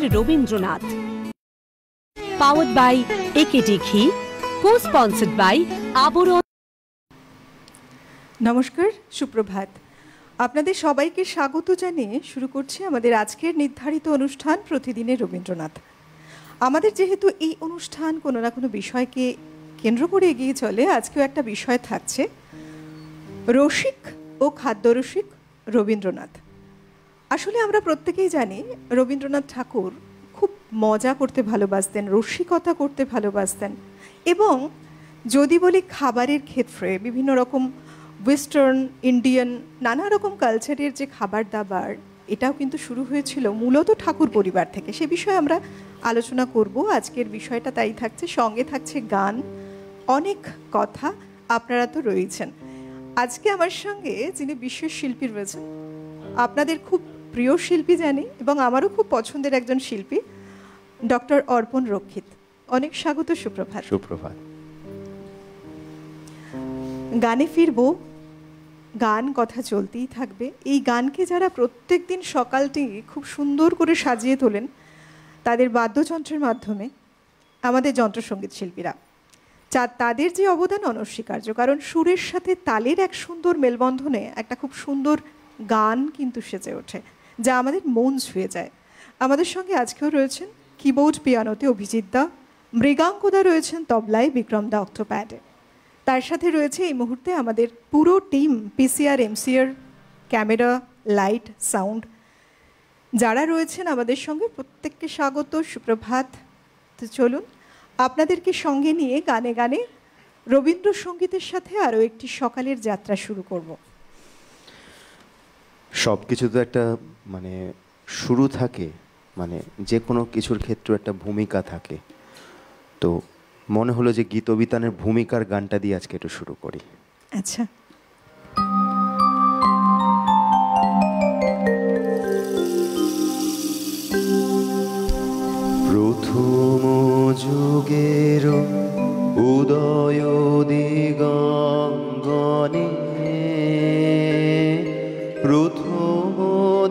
Rabindranath. Powered by AKD ঘি, কো-স্পন্সর্ড by আবরণ। নমস্কার, সুপ্রভাত। আপনাদের সবাইকে স্বাগত জানিয়ে শুরু করছি আমাদের আজকের নির্ধারিত অনুষ্ঠান প্রতিদিনের রবীন্দ্রনাথ। আমাদের যেহেতু এই অনুষ্ঠান কোনো না কোনো বিষয়কে কেন্দ্র করে এগিয়ে চলে, আজকেও একটা বিষয় থাকছে রসিক ও খাদ্যরসিক রবীন্দ্রনাথ। আসলে আমরা প্রত্যেকেই জানি রবীন্দ্রনাথ ঠাকুর খুব মজা করতে ভালোবাসতেন, রসিকতা করতে ভালোবাসতেন, এবং যদি বলি খাবারের ক্ষেত্রে বিভিন্ন রকম ওয়েস্টার্ন, ইন্ডিয়ান, নানা রকম কালচারের যে খাবার দাবার, এটাও কিন্তু শুরু হয়েছিল মূলত ঠাকুর পরিবার থেকে। সে বিষয়ে আমরা আলোচনা করব। আজকের বিষয়টা তাই থাকছে, সঙ্গে থাকছে গান, অনেক কথা। আপনারা তো রয়েছেন। আজকে আমার সঙ্গে যিনি বিশেষ শিল্পী রয়েছেন, আপনাদের খুব প্রিয় শিল্পী জানি, এবং আমারও খুব পছন্দের একজন শিল্পী, ডক্টর অর্পণ রক্ষিত। অনেক স্বাগত, সুপ্রভাত। সুপ্রভাত। গানে ফিরবো, গান কথা চলতেই থাকবে। এই গানকে যারা প্রত্যেক দিন সকালটি খুব সুন্দর করে সাজিয়ে তোলেন তাদের বাদ্যযন্ত্রের মাধ্যমে, আমাদের যন্ত্রসঙ্গীত শিল্পীরা, তাদের যে অবদান অনস্বীকার্য। কারণ সুরের সাথে তালের এক সুন্দর মেলবন্ধনে একটা খুব সুন্দর গান কিন্তু সেজে ওঠে, যা আমাদের মন ছুঁয়ে যায়। আমাদের সঙ্গে আজকেও রয়েছেন কিবোর্ড পিয়ানোতে অভিজিৎ দা, মৃগাঙ্কদা রয়েছেন তবলায় বিক্রম দা অক্টোপ্যাডে। তার সাথে রয়েছে এই মুহূর্তে আমাদের পুরো team, PCR, MCR, camera, light, sound, যারা রয়েছেন আমাদের সঙ্গে, প্রত্যেককে স্বাগত, সুপ্রভাত। তো চলুন আপনাদেরকে সঙ্গে নিয়ে গানে গানে রবীন্দ্রসঙ্গীতের সাথে আরও একটি সকালের যাত্রা শুরু করব। সব কিছু তো একটা শুরু থাকে, যে কোনো কিছুর ক্ষেত্রে একটা ভূমিকা থাকে। তো মনে হলো যে গীতবিতানের ভূমিকার গানটা দিয়ে আজকে একটু শুরু করি। আচ্ছা। প্রথম যুগের উদয় দিগঙ্গনে, প্রথম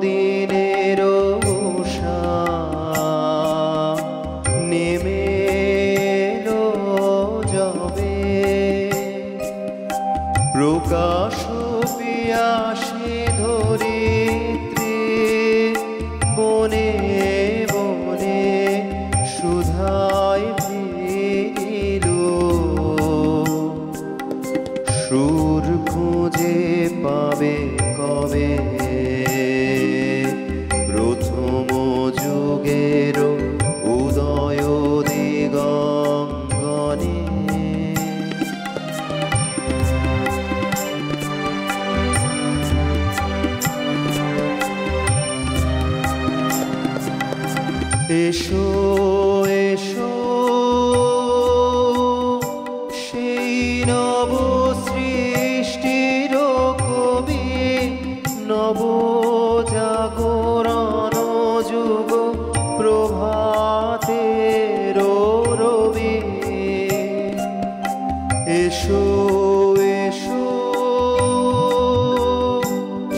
দিনের উষা নেমে এলো যবে, প্রকাশ পিয়াসে ধরিত্রী বনে বনে সুধায় ফিরিল, সুর খুঁজে পাবে কবে, প্রথম যুগের উদয় দিগঙ্গনে। এসো এসো সেই নব সৃষ্টির কবি, নব জাগরণ যুগ প্রভাতের রবি। এসো এসো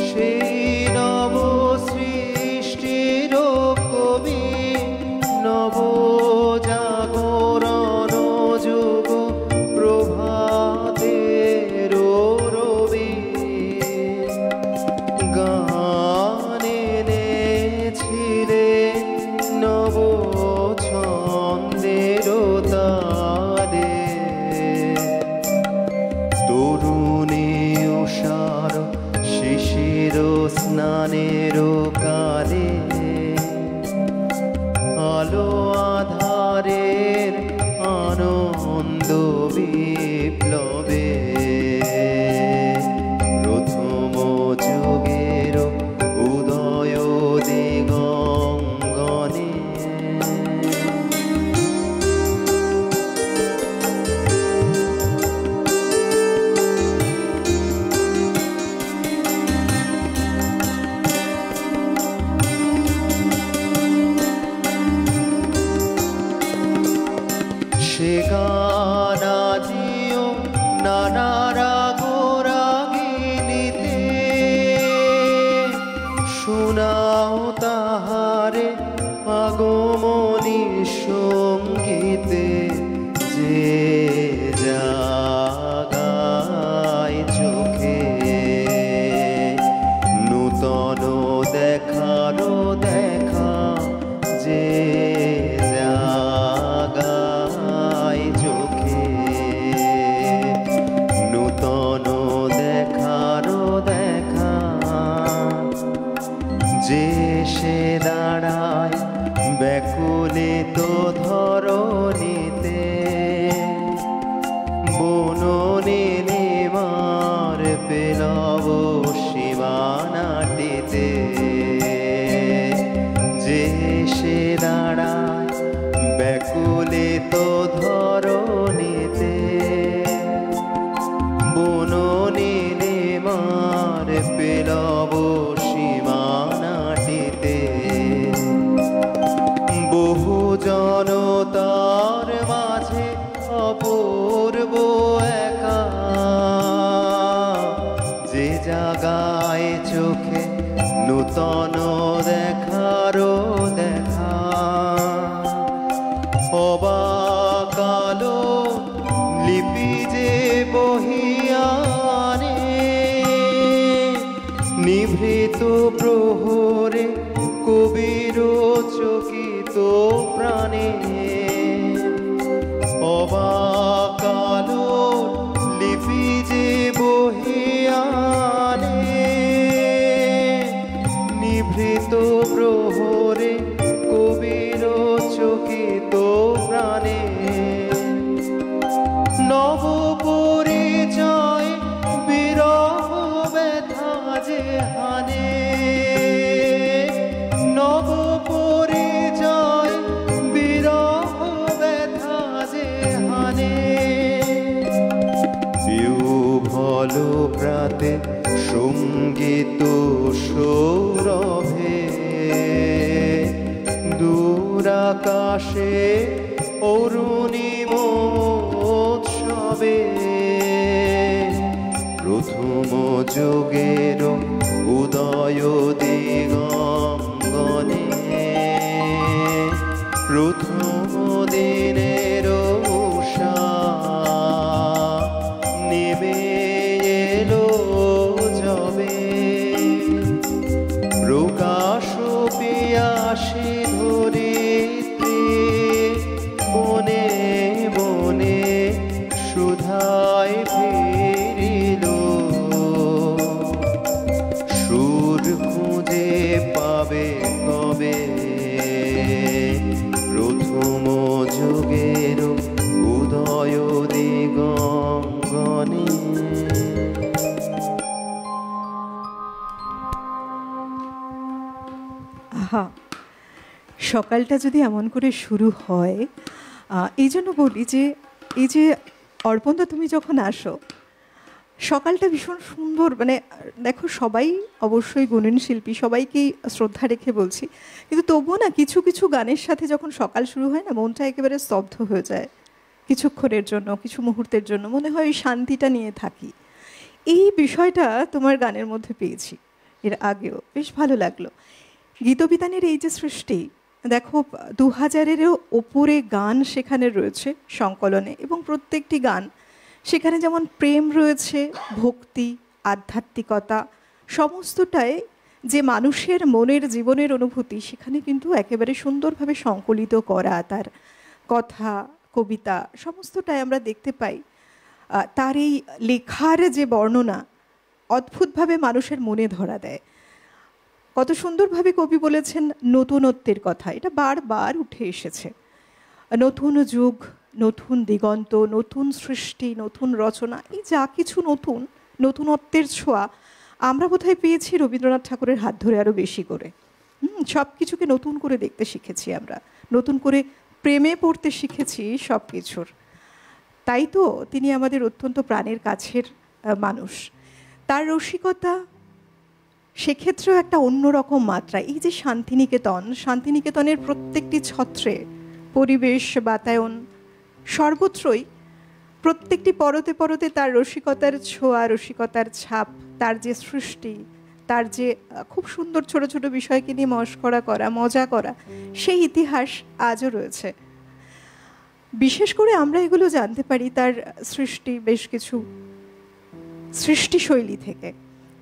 সেই নব সৃষ্টির কবি, নব জাগরণ যুগ প্রভাতের রবি। গানে এনেছিলে নব ছন্দের তারে, তরুণ পেলব সীমানাটিতে, যে সে দাঁড়ায় ব্যাকুলিত ধরণীতে, বননি নেমার পেলব সীমানাটিতে, বহু জনতার মাঝে অপূর্ব একা, যে জাগায় চোখে নূতন দেখারও দেখা, অবাকালো লিপি যে বহিয়ানে, নিভৃত প্রহরে কবির চকিত প্রাণে, অবাকালো লিপি যে বহিয়ানে, নিভৃত প্রহরে কবির চকিত প্রাণে, নব পরিচয় বিরহ ব্যথা যে হানে, নব পরিচয় বিরহ ব্যথা যে হানে, বিহ্বল প্রাতে সঙ্গীত সৌরভে, দূরাকাশে অরুণিম উৎসবে, প্রথম যুগের উদয় দিগঙ্গনে, প্রথম দিনের উষা নেমে এলো যবে, প্রকাশ পিয়াসী ধরিত্রী বনে বনে সুধায় ফিরিল, সুর খুঁজে পাবে কবে প্রথম যুগের উদয় দিগঙ্গনে। আহা, সকালটা যদি এমন করে শুরু হয়, এই জন্য বলি যে এই যে অর্পণদা তুমি যখন আসো, সকালটা ভীষণ সুন্দর, মানে দেখো সবাই অবশ্যই গুণীন শিল্পী, সবাইকেই শ্রদ্ধা রেখে বলছি, কিন্তু তবুও না কিছু কিছু গানের সাথে যখন সকাল শুরু হয় না, মনটা একেবারে স্তব্ধ হয়ে যায় কিছুক্ষণের জন্য, কিছু মুহূর্তের জন্য, মনে হয় ওই শান্তিটা নিয়ে থাকি। এই বিষয়টা তোমার গানের মধ্যে পেয়েছি এর আগেও, বেশ ভালো লাগলো। গীতবিতানের এই যে সৃষ্টি, দেখো 2000-এরও ওপরে গান সেখানে রয়েছে সংকলনে, এবং প্রত্যেকটি গান সেখানে যেমন প্রেম রয়েছে, ভক্তি, আধ্যাত্মিকতা, সমস্তটাই যে মানুষের মনের জীবনের অনুভূতি সেখানে কিন্তু একেবারে সুন্দরভাবে সংকলিত করা, তার কথা, কবিতা সমস্তটাই আমরা দেখতে পাই। তার এই লেখার যে বর্ণনা অদ্ভুতভাবে মানুষের মনে ধরা দেয়। কত সুন্দরভাবে কবি বলেছেন নতুনত্বের কথা, এটা বারবার উঠে এসেছে। নতুন যুগ, নতুন দিগন্ত, নতুন সৃষ্টি, নতুন রচনা, এই যা কিছু নতুন, নতুনত্বের ছোঁয়া আমরা বোধহয় পেয়েছি রবীন্দ্রনাথ ঠাকুরের হাত ধরে আরও বেশি করে। সব কিছুকে নতুন করে দেখতে শিখেছি আমরা, নতুন করে প্রেমে পড়তে শিখেছি সব কিছুর। তাই তো তিনি আমাদের অত্যন্ত প্রাণের কাছের মানুষ। তার রসিকতা সেক্ষেত্রেও একটা অন্যরকম মাত্রা। এই যে শান্তিনিকেতন, শান্তিনিকেতনের প্রত্যেকটি ছত্রে, পরিবেশ, বাতায়ন, সর্বত্রই প্রত্যেকটি পরতে পরতে তার রসিকতার ছোঁয়া, রসিকতার ছাপ, তার যে সৃষ্টি, তার যে খুব সুন্দর ছোট ছোট বিষয়কে নিয়ে মশকরা করা, মজা করা, সেই ইতিহাস আজও রয়েছে। বিশেষ করে আমরা এগুলো জানতে পারি তার সৃষ্টি বেশ কিছু সৃষ্টিশৈলী থেকে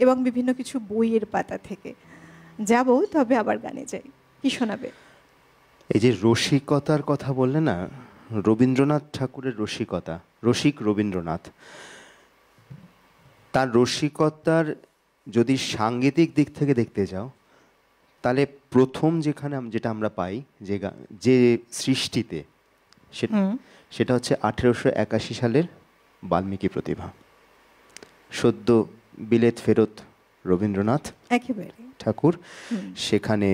এবং বিভিন্ন কিছু বইয়ের পাতা থেকে। যাব, তবে আবার গানে যাই। কি শোনাবে? এই যে রসিকতার কথা বললে না, রবীন্দ্রনাথ ঠাকুরের রসিকতা, রসিক রবীন্দ্রনাথ, তার রসিকতার যদি সাংগীতিক দিক থেকে দেখতে যাও, তাহলে প্রথম যেটা আমরা পাই যে সৃষ্টিতে, সেটা হচ্ছে 1881 সালের বাল্মীকি প্রতিভা। সদ্য বিলেত ফেরত রবীন্দ্রনাথ একেবারে ঠাকুর সেখানে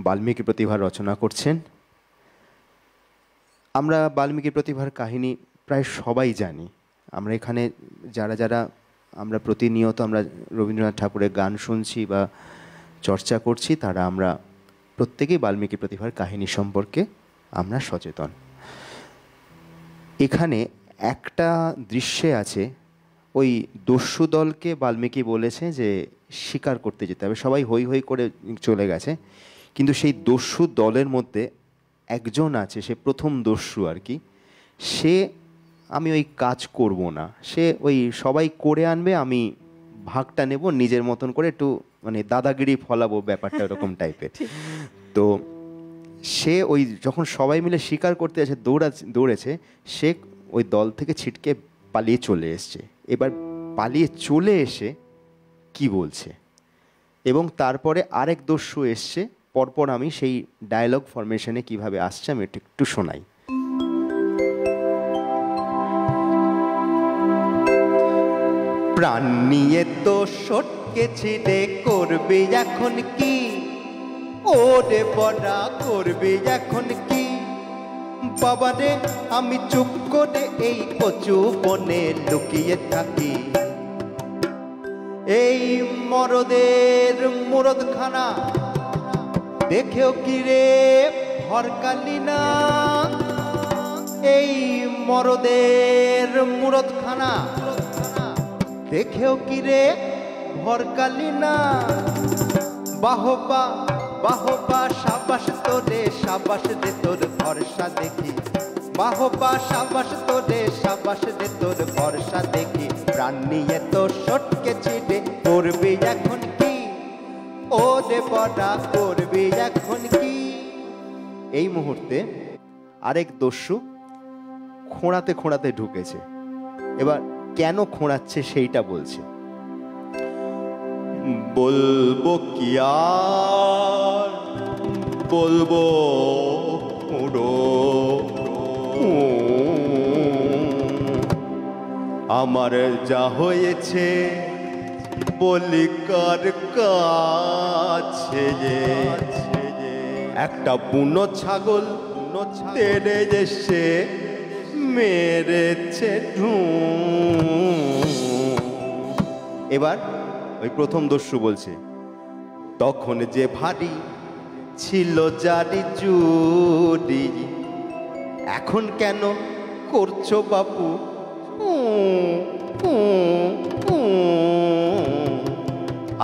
বাল্মীকি প্রতিভা রচনা করছেন। আমরা বাল্মীকি প্রতিভার কাহিনী প্রায় সবাই জানি। আমরা এখানে যারা যারা আমরা প্রতিনিয়ত আমরা রবীন্দ্রনাথ ঠাকুরের গান শুনছি বা চর্চা করছি, তারা আমরা প্রত্যেকেই বাল্মীকি প্রতিভার কাহিনী সম্পর্কে আমরা সচেতন। এখানে একটা দৃশ্যে আছে, ওই দস্যু দলকে বাল্মীকি বলেছে যে শিকার করতে যেতে হবে, সবাই হই হই করে চলে গেছে, কিন্তু সেই দস্যু দলের মধ্যে একজন আছে, সে প্রথম দস্যু আর কি, সে আমি ওই কাজ করব না, সে ওই সবাই করে আনবে, আমি ভাগটা নেব নিজের মতন করে, একটু মানে দাদাগিরি ফলাবো ব্যাপারটা এরকম টাইপের। তো সে ওই যখন সবাই মিলে শিকার করতে আছে দৌড়েছে, সে ওই দল থেকে ছিটকে পালিয়ে চলে এসছে। এবার পালিয়ে চলে এসে কি বলছে, এবং তারপরে আরেক দস্যু এসছে, পরপর আমি সেই ডায়লগ ফরমেশনে কিভাবে আসছে আমি একটু শোনাই। প্রাণ নিয়ে তো সটকেছি রে, করবে এখন কি, ওরে বড়া করবে এখন কি, বাবারে আমি চুপ করে এই কচু বনে লুকিয়ে থাকি, এই মরদের মুরদখানা দেখেও কি রে ভরকালি না, এই মরদের মুরদখানা দেখেও কি রে ভরকালি না, বাহবা বাহবা সাবাস তোরে, সাবাস রে তোর ভরসা দেখি, বাহবা সাবাস তোরে, সাবাস রে তোর ভরসা দেখি, প্রাণ নিয়ে তো সটকেছি রে, করবি এখন কি, ও রে বড়া করবি এখন কি। এই মুহূর্তে আরেক দস্যু খোঁড়াতে খোঁড়াতে ঢুকেছে, এবার কেন খোঁড়াচ্ছে সেইটা বলছে। বলবো কি আর বলবো, আমার যা হয়েছে বলি কার কাছে, একটা বুনো ছাগল তেড়ে এসে মেরেছে এবার ওই প্রথম দস্যু বলছে, তখন যে ভারী ছিল জারি জুরি, এখন কেন করছো বাপু,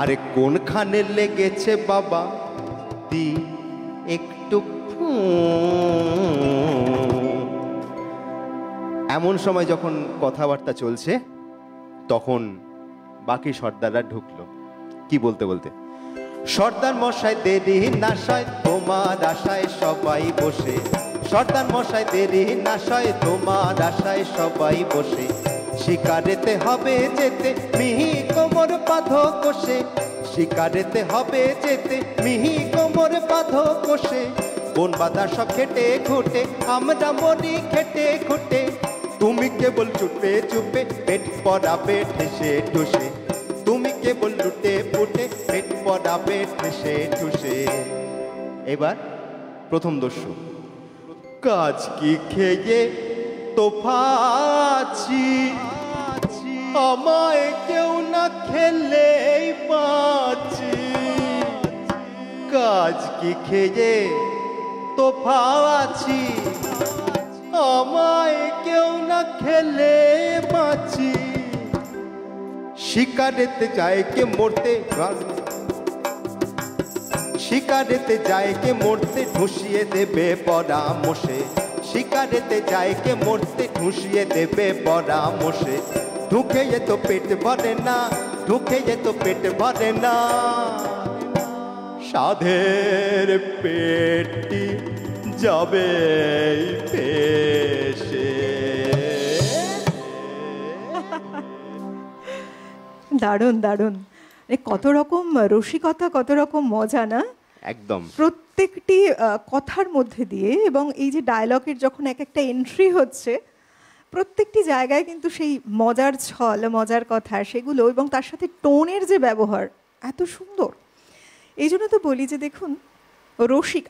আরে কোনখানে লেগেছে বাবা দি একটু। এমন সময় যখন কথাবার্তা চলছে, তখন বাকি সর্দাররা ঢুকলো, কি বলতে বলতে, সর্দার মশাই দেরি নাশায় তোমার আশায় সবাই বসে, সর্দার মশাই দেরি নাশায় তোমার আশায় সবাই বসে, শিকারেতে হবে যেতে মিহি কোমর বাঁধো কষে, শিকারেতে হবে যেতে মিহি কোমর বাঁধো কষে, বন বাঁধা সব খেটে খুঁটে আমরা মরি খেটে খুঁটে, তুমি কেবল চুপে চুপে পেট পড়াবে ঠেসে ঠুসে, তুমি কেবল লুটে পুটে পেট পড়াবে ঠেসে ঠুসে। এবার প্রথম দস্যু, কাজ কি খেয়ে তোফাছি, আমায় কেউ না খেলেই বাঁচি, কাজ কি খেয়ে তোফাছি, আমায় কেউ না খেলে বাঁচি, শিকারেতে যায় কে মরতে, শিকারেতে যায় কে মরতে ঢুসিয়ে দেবে পরামর্শে, শিকারেতে যায় কে মরতে ঢুসিয়ে দেবে পরামর্শে, ঢুকে যেত পেট ভরে না, ঢুকে যেত পেট ভরে না, সাধের পেটটি যাবে পেশে। দারুণ দারুণ, কত রকম রসিকতা, কত রকম মজা না, একদম প্রত্যেকটি কথার মধ্যে দিয়ে, এবং এই যে ডায়লগের যখন এক একটা এন্ট্রি হচ্ছে, প্রত্যেকটি জায়গায় কিন্তু সেই মজার ছল, মজার কথা সেগুলো, এবং তার সাথে টোনের যে ব্যবহার এত সুন্দর। এই জন্য তো বলি যে দেখুন,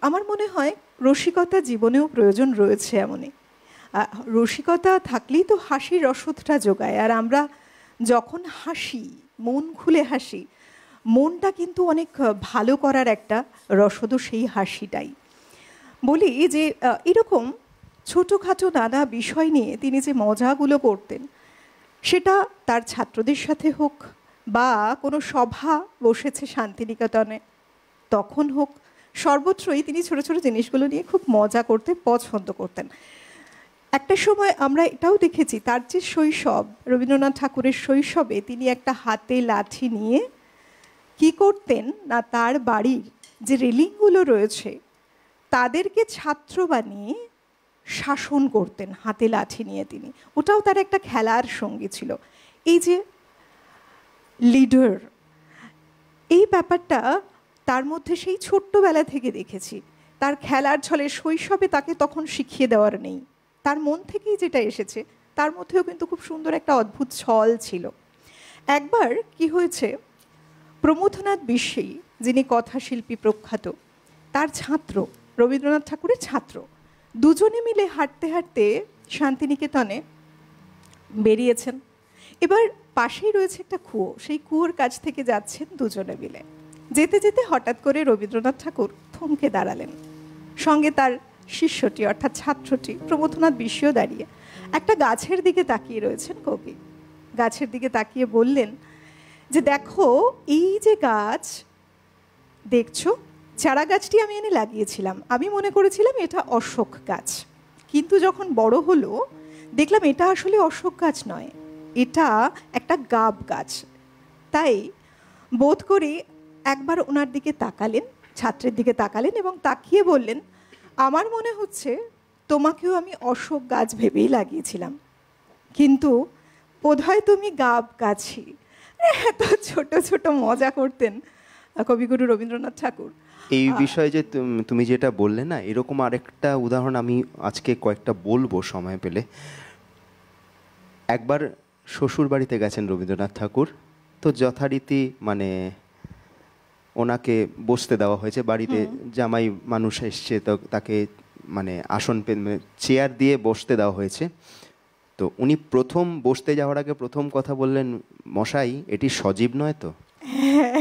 আমার মনে হয় রসিকতা জীবনেও প্রয়োজন রয়েছে। এমনই রসিকতা থাকলেই তো হাসির রসদটা যোগায়। আর আমরা যখন হাসি, মন খুলে হাসি, মনটা কিন্তু অনেক ভালো করার একটা রসদও সেই হাসিটাই। বলি যে এরকম ছোটোখাটো নানা বিষয় নিয়ে তিনি যে মজাগুলো করতেন, সেটা তার ছাত্রদের সাথে হোক বা কোনো সভা বসেছে শান্তিনিকেতনে তখন হোক, সর্বত্রই তিনি ছোটো ছোটো জিনিসগুলো নিয়ে খুব মজা করতে পছন্দ করতেন। একটা সময় আমরা এটাও দেখেছি, তার যে শৈশব, রবীন্দ্রনাথ ঠাকুরের শৈশবে তিনি একটা হাতে লাঠি নিয়ে কি করতেন না, তার বাড়ির যে রেলিংগুলো রয়েছে তাদেরকে ছাত্র বানিয়ে শাসন করতেন হাতে লাঠি নিয়ে তিনি। ওটাও তার একটা খেলার সঙ্গী ছিল। এই যে লিডার, এই ব্যাপারটা তার মধ্যে সেই ছোট্টবেলা থেকে দেখেছি। তার খেলার ছলে শৈশবে তাকে তখন শিখিয়ে দেওয়ার নেই, তার মন থেকেই যেটা এসেছে, তার মধ্যেও কিন্তু খুব সুন্দর একটা অদ্ভুত ছল ছিল। একবার কি হয়েছে, প্রমথনাথ বিশ্বী, যিনি কথাশিল্পী প্রখ্যাত, তার ছাত্র, রবীন্দ্রনাথ ঠাকুরের ছাত্র, দুজনে মিলে হাঁটতে হাঁটতে শান্তিনিকেতনে বেরিয়েছেন। এবার পাশেই রয়েছে একটা কুয়ো, সেই কুয়োর কাছ থেকে যাচ্ছেন দুজনে মিলে। যেতে যেতে হঠাৎ করে রবীন্দ্রনাথ ঠাকুর থমকে দাঁড়ালেন, সঙ্গে তার শিষ্যটি অর্থাৎ ছাত্রটি প্রমথনাথ বিশ্বীও দাঁড়িয়ে। একটা গাছের দিকে তাকিয়ে রয়েছেন কবি, গাছের দিকে তাকিয়ে বললেন যে দেখো, এই যে গাছ দেখছো, চারা গাছটি আমি এনে লাগিয়েছিলাম, আমি মনে করেছিলাম এটা অশোক গাছ, কিন্তু যখন বড় হলো দেখলাম এটা আসলে অশোক গাছ নয়, এটা একটা গাব গাছ। তাই বোধ করি একবার ওনার দিকে তাকালেন, ছাত্রের দিকে তাকালেন এবং তাকিয়ে বললেন, আমার মনে হচ্ছে তোমাকেও আমি অশোক গাছ ভেবেই লাগিয়েছিলাম, কিন্তু বোধহয় তুমি গাব গাছই। এত ছোট ছোট মজা করতেন কবিগুরু রবীন্দ্রনাথ ঠাকুর। এই বিষয়ে যে তুমি যেটা বললে না, এরকম আরেকটা উদাহরণ আমি আজকে কয়েকটা বলবো সময় পেলে। একবার শ্বশুর বাড়িতে গেছেন রবীন্দ্রনাথ ঠাকুর, তো যথারীতি মানে ওনাকে বসতে দেওয়া হয়েছে, বাড়িতে জামাই মানুষ এসছে, তো তাকে মানে আসন চেয়ার দিয়ে বসতে দেওয়া হয়েছে। তো উনি প্রথম বসতে যাওয়ার আগে প্রথম কথা বললেন, মশাই এটি সজীব নয় তো?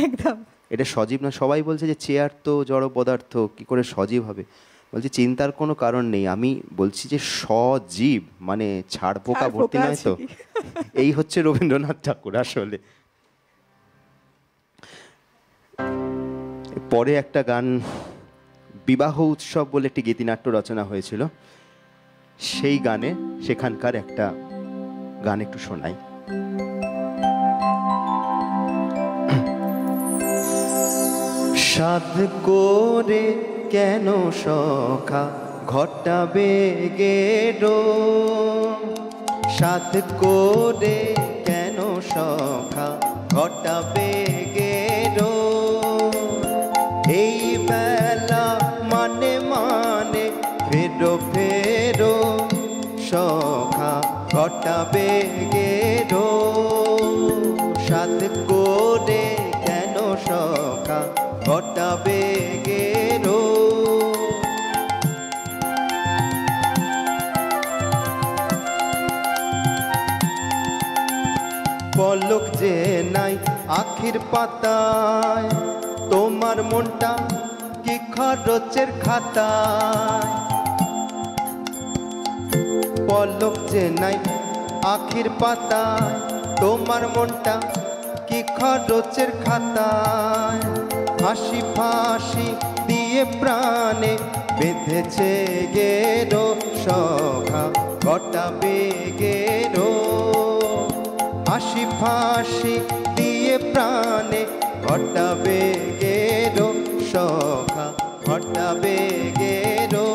একদম, এটা সজীব নয়। সবাই বলছে যে চেয়ার তো জড় পদার্থ, কি করে সজীব হবে? বলছে চিন্তার কোনো কারণ নেই, আমি বলছি যে সজীব মানে ছাড় পোকা ভর্তি নয় তো। এই হচ্ছে রবীন্দ্রনাথ ঠাকুর আসলে। পরে একটা গান, বিবাহ উৎসব বলে একটি গীতিনাট্য রচনা হয়েছিল, সেই গানে সেখানকার একটা গান একটু শোনাই। সাধ করে কেন সখা ঘটা বেগেরো, সাধ করে কেন সখা ঘটা বেগেরো, এই বেলা মানে মানে ফেরো ফেরো সখা ঘটা বেগেরো, সাধ করে কেন সখা ঘটা বেগেরো। পলক যে নাই আখির পাতায়, তোমার মনটা কি খরচের খাতায়, পলক যে নাই আখির পাতায়, তোমার মনটা কি খরচের খাতায়, হাসি ফাঁসি দিয়ে প্রাণে বেঁধেছে গেরো সখা ঘটা বেগেরো, হাসি ফাঁসি দিয়ে প্রাণে ঘটা বেগেরো সখা ঘটা বেগেরো,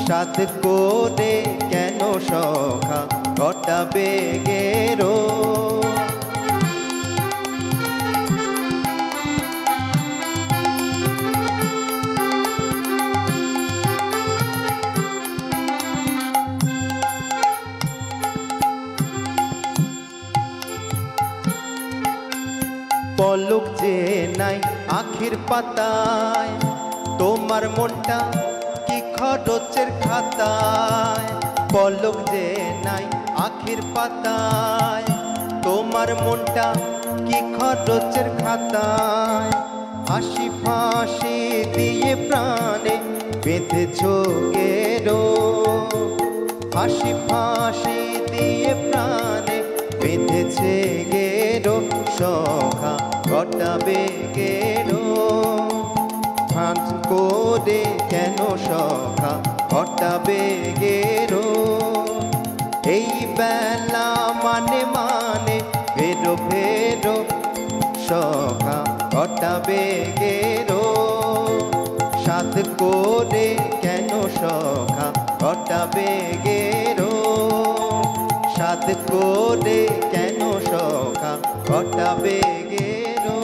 সাধ করে কেন সখা ঘটা বেগেরো। পলক যে নাই আখির পাতায়, তোমার মনটা কি খরচের খাতায়। পলক যে নাই আখির পাতায়, তোমার মনটা কি খরচের খাতায়। হাসি ফাঁসি দিয়ে প্রাণে বেঁধেছ গেরো, হাসি ফাঁসি দিয়ে প্রাণে বেঁধেছে গেরো। সখা ঘটাবে গেরো, ফাঁস করে কেন সখা ঘটাবে গেরো। এই বেলা মানে মানে ফেরো ফেরো, সখা ঘটাবে গেরো। সাধ করে কেন সখা ঘটাবে গেরো, সাধ করে কেন সখা ঘটাবে গেরো।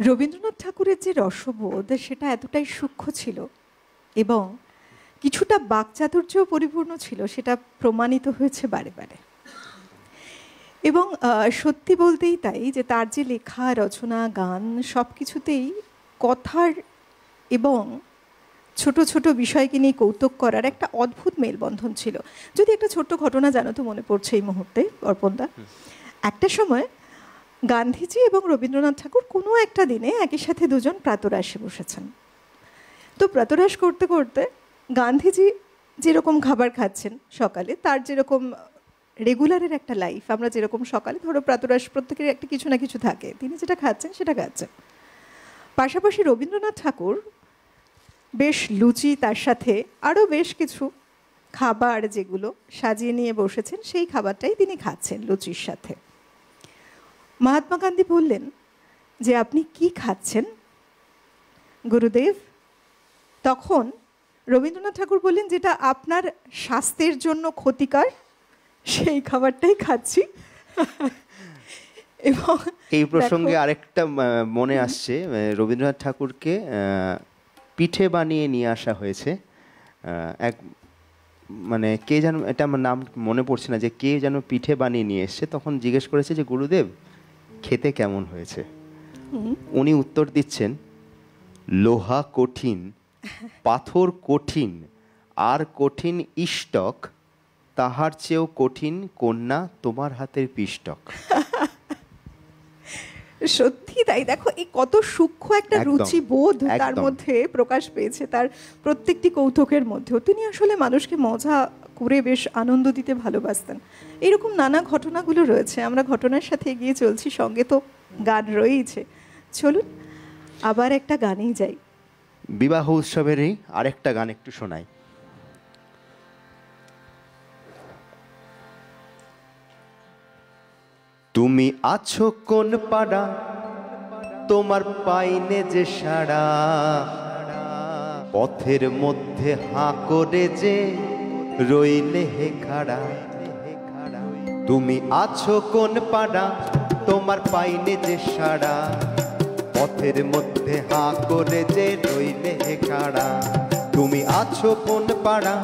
রবীন্দ্রনাথ ঠাকুরের যে রসবোধ সেটা এতটাই সূক্ষ্ম ছিল এবং কিছুটা বাকচাতুর্যও পরিপূর্ণ ছিল, সেটা প্রমাণিত হয়েছে বারে বারে। এবং সত্যি বলতেই তাই যে তার যে লেখা, রচনা, গান সব কিছুতেই কথার এবং ছোট ছোট বিষয়কে নিয়ে কৌতুক করার একটা অদ্ভুত মেলবন্ধন ছিল। যদি একটা ছোট্ট ঘটনা জানো তো মনে পড়ছে এই মুহূর্তে অর্পণদা, একটা সময় গান্ধীজি এবং রবীন্দ্রনাথ ঠাকুর কোনো একটা দিনে একই সাথে দুজন প্রাতরাশে বসেছেন। তো প্রাতরাশ করতে করতে গান্ধীজি যেরকম খাবার খাচ্ছেন সকালে, তার যেরকম রেগুলারের একটা লাইফ, আমরা যেরকম সকালে ধরো প্রাতরাশ প্রত্যেকের একটা কিছু না কিছু থাকে, তিনি যেটা খাচ্ছেন সেটা খাচ্ছেন। পাশাপাশি রবীন্দ্রনাথ ঠাকুর বেশ লুচি, তার সাথে আরও বেশ কিছু খাবার যেগুলো সাজিয়ে নিয়ে বসেছেন, সেই খাবারটাই তিনি খাচ্ছেন লুচির সাথে। মহাত্মা গান্ধী বললেন যে আপনি কি খাচ্ছেন গুরুদেব? তখন রবীন্দ্রনাথ ঠাকুর বললেন যেটা আপনার স্বাস্থ্যের জন্য ক্ষতিকর সেই খাবারটাই খাচ্ছি। এবং এই প্রসঙ্গে আরেকটা মনে আসছে, রবীন্দ্রনাথ ঠাকুরকে পিঠে বানিয়ে নিয়ে আসা হয়েছে। এক মানে কে যেন, এটা আমার নাম মনে পড়ছে না, যে কে যেন পিঠে বানিয়ে নিয়ে এসছে। তখন জিজ্ঞেস করেছে যে গুরুদেব খেতে কেমন হয়েছে? উনি উত্তর দিচ্ছেন, লোহা কঠিন, পাথর কঠিন, আর কঠিন ইষ্টক, তাহার চেয়েও কঠিন কন্যা তোমার হাতের পিষ্টক। সত্যি তাই। দেখো এই কত সূক্ষ্ম একটা রুচিবোধ তার মধ্যে প্রকাশ পেয়েছে, তার প্রত্যেকটি কৌতুকের মধ্যেও। তিনি আসলে মানুষকে মজা করে বেশ আনন্দ দিতে ভালোবাসতেন। এরকম নানা ঘটনাগুলো রয়েছে, আমরা ঘটনার সাথে এগিয়ে চলছি, সঙ্গে তো গান রয়েছে। চলুন আবার একটা গানেই যাই, বিবাহ উৎসবেরই আরেকটা গান একটু শোনাই। তুমি আছো কোন পাড়া, তোমার পাইনে যে সাড়া, পথের মধ্যে হাঁ করে যে রইলে হে খাড়া। তুমি আছো কোন পাড়া, তোমার পাইনে যে সাড়া, পথের মধ্যে হাঁ করে যে রইলে হে খাড়া। তুমি আছো কোন পাড়া,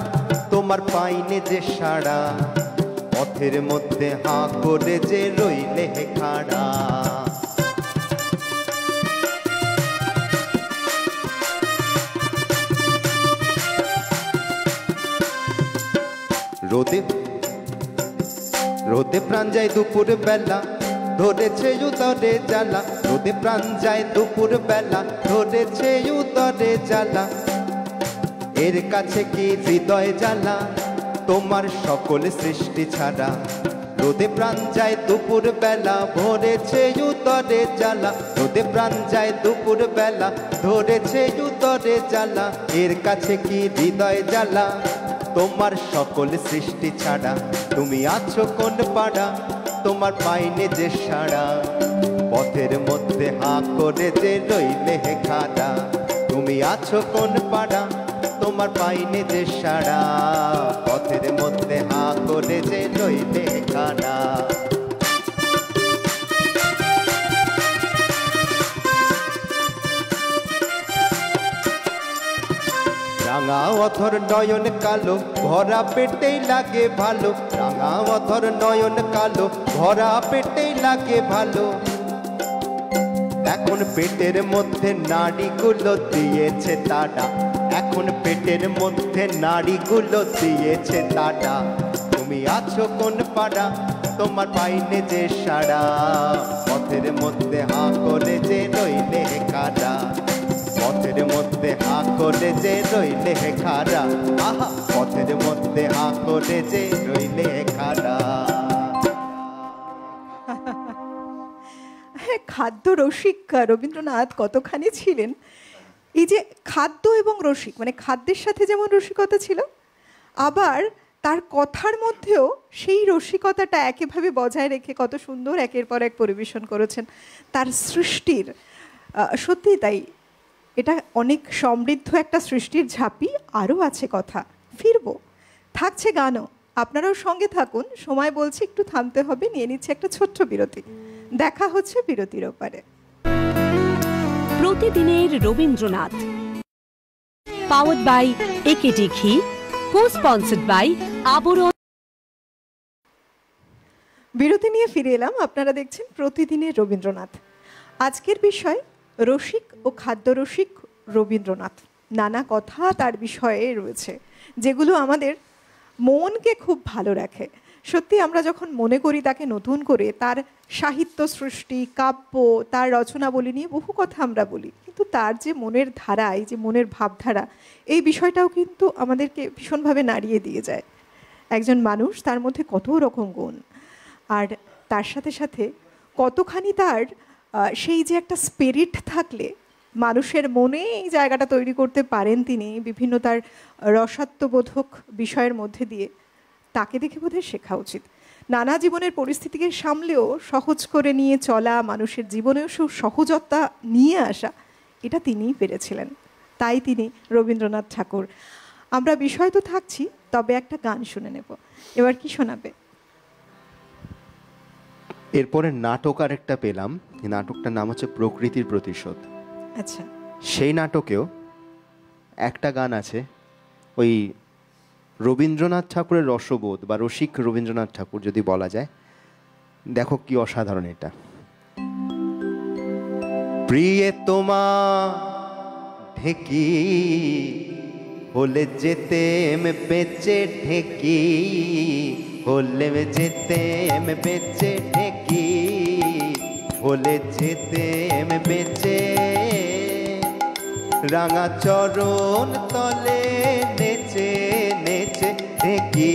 তোমার পাইনে যে সাড়া, পথের মধ্যে হাঁ করে যে রইলে হে খাড়া। রোদে রোদে প্রাণ যায় দুপুর বেলা, ধরেছে উদরে জ্বালা। রোদে প্রাণ যায় দুপুর বেলা, ধরেছে উদরে জ্বালা। এর কাছে কি হৃদয় জ্বালা, তোমার সকল সৃষ্টি ছাড়া। রোদে প্রাণ যায় দুপুর বেলা, ভরেছে উদরে জ্বালা। রোদে প্রাণ যায় দুপুর বেলা, ধরেছে উদরে জ্বালা। এর কাছে কি হৃদয় জ্বালা, তোমার সকল সৃষ্টি ছাড়া। তুমি আছো কোন পাড়া, তোমার পাইনে যে সাড়া, পথের মধ্যে হাঁ করে যে রইলে হে খাড়া। তুমি আছো কোন পাড়া, তোমার পাইনে যে সাড়া, পথের মধ্যে হাঁ করে যে রইলে হে খাড়া। রাঙা অথর নয়ন কালো ভরা পেটেই লাগে ভালো, রাঙা অথর নয়ন কালো ভরা পেটেই লাগে ভালো। এখন পেটের মধ্যে নাড়িগুলো দিয়েছে তাড়া, এখন পেটের মধ্যে নাড়িগুলো দিয়েছে তাড়া। তুমি আছো কোন পাড়া, তোমার পাইনে যে সাড়া, পথের মধ্যে হা করে যে রইলে খাড়া, পথের মধ্যে হা করে যে রইলে খাড়া, আহা পথের মধ্যে হা করে যে রইলে খাড়া। খাদ্য রসিক রবীন্দ্রনাথ কতখানি ছিলেন। এই যে খাদ্য এবং রসিক, মানে খাদ্যের সাথে যেমন রসিকতা ছিল, আবার তার কথার মধ্যেও সেই রসিকতাটা একেভাবে বজায় রেখে কত সুন্দর একের পর এক পরিবেশন করেছেন তার সৃষ্টির। সত্যি তাই, এটা অনেক সমৃদ্ধ একটা সৃষ্টির ঝাঁপি। আরও আছে কথা, ফিরবো, থাকছে গানও। আপনারাও সঙ্গে থাকুন। সময় বলছি একটু থামতে হবে, নিয়ে নিচ্ছে একটা ছোট্ট বিরতি। দেখা হচ্ছে বিরতির ওপারে। প্রতিদিনের রবীন্দ্রনাথ, পাওয়ার্ড বাই একেডি ঘি, কো-স্পন্সর্ড বাই আবরণ। বিরতি নিয়ে ফিরে এলাম। আপনারা দেখছেন প্রতিদিনের রবীন্দ্রনাথ। আজকের বিষয় রসিক ও খাদ্যরসিক রবীন্দ্রনাথ। নানা কথা তার বিষয়ে রয়েছে যেগুলো আমাদের মনকে খুব ভালো রাখে। সত্যি আমরা যখন মনে করি তাকে নতুন করে, তার সাহিত্য সৃষ্টি, কাব্য, তার রচনাবলী নিয়ে বহু কথা আমরা বলি, কিন্তু তার যে মনের ধারা, এই যে মনের ভাবধারা, এই বিষয়টাও কিন্তু আমাদেরকে ভীষণভাবে নাড়িয়ে দিয়ে যায়। একজন মানুষ, তার মধ্যে কত রকম গুণ, আর তার সাথে সাথে কতখানি তার সেই যে একটা স্পিরিট থাকলে মানুষের মনে এই জায়গাটা তৈরি করতে পারেন তিনি, বিভিন্ন তার রসাত্মবোধক বিষয়ের মধ্যে দিয়ে। তাকে দেখে বোধহয় শেখা উচিত। নানা জীবনের পরিস্থিতিকে সামলেও সহজ করে নিয়ে চলা, মানুষের জীবনেও সহজতা নিয়ে আসা, এটা তিনিই পেরেছিলেন। তাই তিনি রবীন্দ্রনাথ ঠাকুর। আমরা বিষয় তো থাকছি, তবে একটা গান শুনে নেব। এবার কি শোনাবে? এরপরে নাটক আর একটা পেলাম। এই নাটকটার নাম হচ্ছে প্রকৃতির প্রতিশোধ। আচ্ছা, সেই নাটকেও একটা গান আছে, ওই রবীন্দ্রনাথ ঠাকুরের রসবোধ বা রসিক রবীন্দ্রনাথ ঠাকুর যদি বলা যায়। দেখো কি অসাধারণ এটা। প্রিয়ে তোমা ঢেকি হলে যেতেম বেঁচে ঢেকি, হলে যেতেম বেঁচে ঢেকি, হলে যেতেম বেঁচে রাঙা চরণ তলে নেচে নেচে ঢেকি,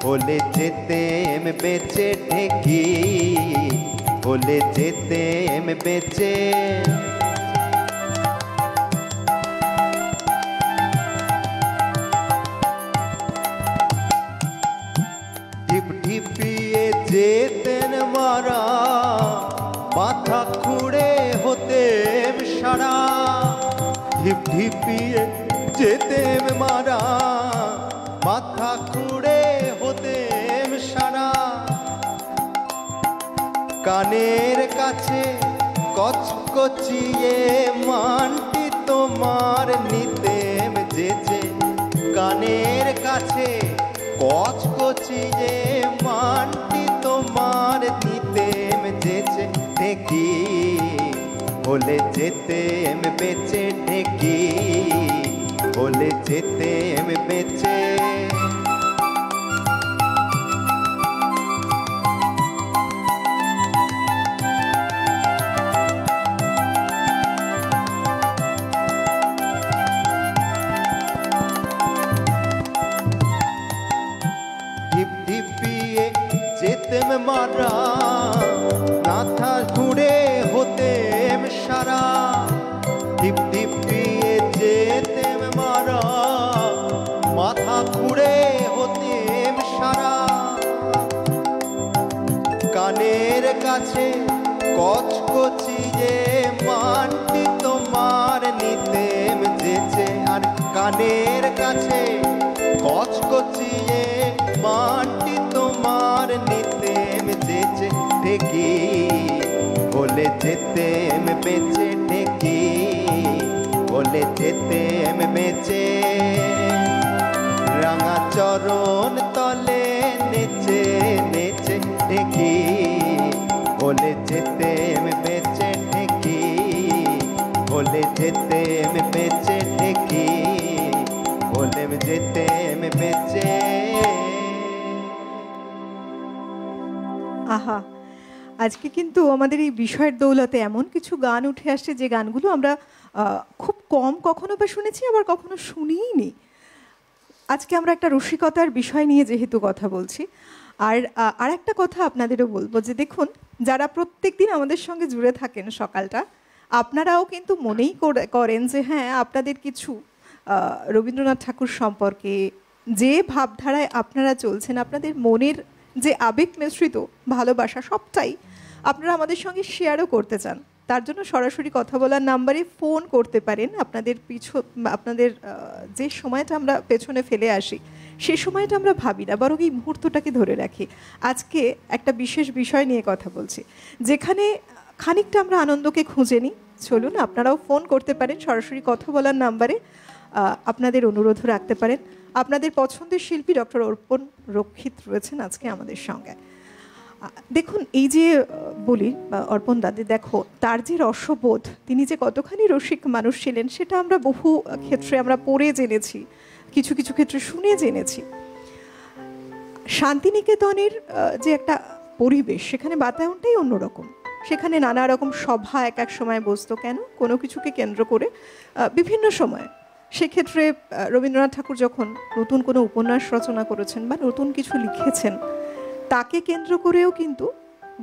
হলে যেতেম বেঁচে ঢেকি, হলে যেতেম বেঁচে। ঢিপ ঢিপিয়ে যেতেন মারা, মাথা খুঁড়ে হতেম সারা, ঢিপ ঢিপিয়ে যেতেম মারা, মাথা খুঁড়ে হতেম সারা। কানের কাছে কচকচিয়ে মানটি তোমার নিতেম যেচে, কানের কাছে কচকচিয়ে মানটি তোমার নিতেম যেচে ঢেকি, হলে যেতেম বেঁচে ঢেকি, হলে যেতেম বেঁচে। ঢিপ ঢিপিয়ে যেতেম মারা, মাথা ঘুরে হতেম সারা, ঢিপ ঢিপিয়ে যেতেম মারা, মাথা ঘুরে হতেম সারা। কানের কাছে কচকচিয়ে মানটি তোমার নিতেম যেচে, আর কানের কাছে কচকচিয়ে মানটি তোমার নিতেম যেচে ঢেকি, হলে যেতেম বেঁচে ঢেকি, বলে যেতেম বেঁচে রাঙা চরণ তলে নেচে নেচে ঢেকি বলে যেতেম বেঁচে ঢেকি বলে যেতেম বেঁচে ঢেকি বলে যেতেম বেঁচে। আহা, আজকে কিন্তু আমাদের এই বিষয়ের দৌলতে এমন কিছু গান উঠে আসছে যে গানগুলো আমরা খুব কম কখনো বা শুনেছি, আবার কখনো শুনিই নি। আজকে আমরা একটা রসিকতার বিষয় নিয়ে যেহেতু কথা বলছি, আর একটা কথা আপনাদেরও বলবো যে দেখুন, যারা প্রত্যেক দিন আমাদের সঙ্গে জুড়ে থাকেন সকালটা, আপনারাও কিন্তু মনেই করেন যে হ্যাঁ, আপনাদের কিছু রবীন্দ্রনাথ ঠাকুর সম্পর্কে যে ভাবধারায় আপনারা চলছেন, আপনাদের মনের যে আবেগ মিশ্রিত ভালোবাসা, সবটাই আপনারা আমাদের সঙ্গে শেয়ারও করতে চান। তার জন্য সরাসরি কথা বলার নাম্বারে ফোন করতে পারেন। আপনাদের যে সময়টা আমরা পেছনে ফেলে আসি, সে সময়টা আমরা ভাবি না, বরং এই মুহূর্তটাকে ধরে রাখি। আজকে একটা বিশেষ বিষয় নিয়ে কথা বলছি, যেখানে খানিকটা আমরা আনন্দকে খুঁজে নিই। চলুন, আপনারাও ফোন করতে পারেন সরাসরি কথা বলার নাম্বারে, আপনাদের অনুরোধ রাখতে পারেন। আপনাদের পছন্দের শিল্পী ডক্টর অর্পণ রক্ষিত রয়েছেন আজকে আমাদের সঙ্গে। দেখুন, এই যে বলি অর্পণ দাদি, দেখো তার যে রসবোধ, তিনি যে কতখানি রসিক মানুষ ছিলেন, সেটা আমরা বহু ক্ষেত্রে আমরা পড়ে জেনেছি, কিছু কিছু ক্ষেত্রে শুনে জেনেছি। শান্তিনিকেতনের যে একটা পরিবেশ, সেখানে বাতায়নটাই অন্যরকম। সেখানে নানা রকম সভা এক এক সময় বসতো, কেন? কোনো কিছুকে কেন্দ্র করে বিভিন্ন সময়। সেক্ষেত্রে রবীন্দ্রনাথ ঠাকুর যখন নতুন কোনো উপন্যাস রচনা করেছেন বা নতুন কিছু লিখেছেন, তাকে কেন্দ্র করেও কিন্তু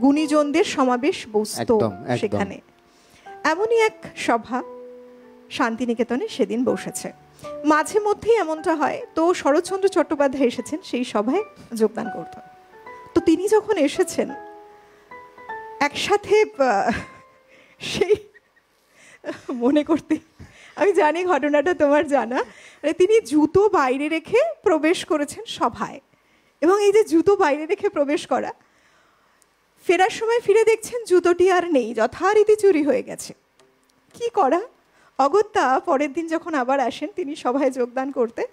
গুণীজনদের সমাবেশ বসতো সেখানে। এমনই এক সভা শান্তিনিকেতনে সেদিন বসেছে। মাঝে মধ্যেই এমনটা হয়, তো শরৎচন্দ্র চট্টোপাধ্যায় এসেছেন সেই সভায় যোগদান করতে। তো তিনি যখন এসেছেন, একসাথে সেই মনে করতে, আমি জানি ঘটনাটা তোমার জানা, তিনি জুতো বাইরে রেখে প্রবেশ করেছেন সভায়। এবং এই যে জুতো বাইরে রেখে প্রবেশ করা, ফেরার সময় ফিরে দেখছেন জুতোটি আর নেই, যথারীতি চুরি হয়ে গেছে। কি করা? অগত্যা পরের দিন যখন আবার আসেন তিনি সভায় যোগদান করতে,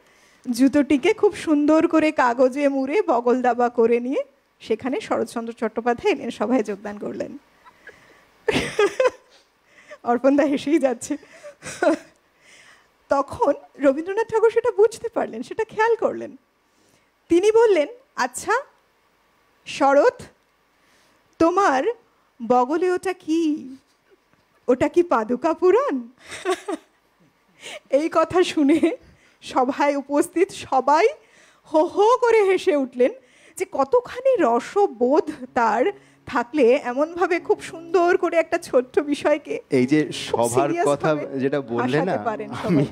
জুতোটিকে খুব সুন্দর করে কাগজে মুড়ে বগল দাবা করে নিয়ে সেখানে শরৎচন্দ্র চট্টোপাধ্যায় এলেন, সভায় যোগদান করলেন। অর্পণদা হেসেই যাচ্ছে। তখন রবীন্দ্রনাথ ঠাকুর সেটা বুঝতে পারলেন, সেটা খেয়াল করলেন। তিনি বললেন, আচ্ছা শরৎ, তোমার বগলে ওটা কি? ওটা কি পাদুকা পুরাণ? এই কথা শুনে সভায় উপস্থিত সবাই হো হো করে হেসে উঠলেন, যে কতখানি রসবোধ তার থাকলে এমনভাবে খুব সুন্দর করে একটা ছোট্ট বিষয়কে, এই যে সবার কথা যেটা বললে না, আমি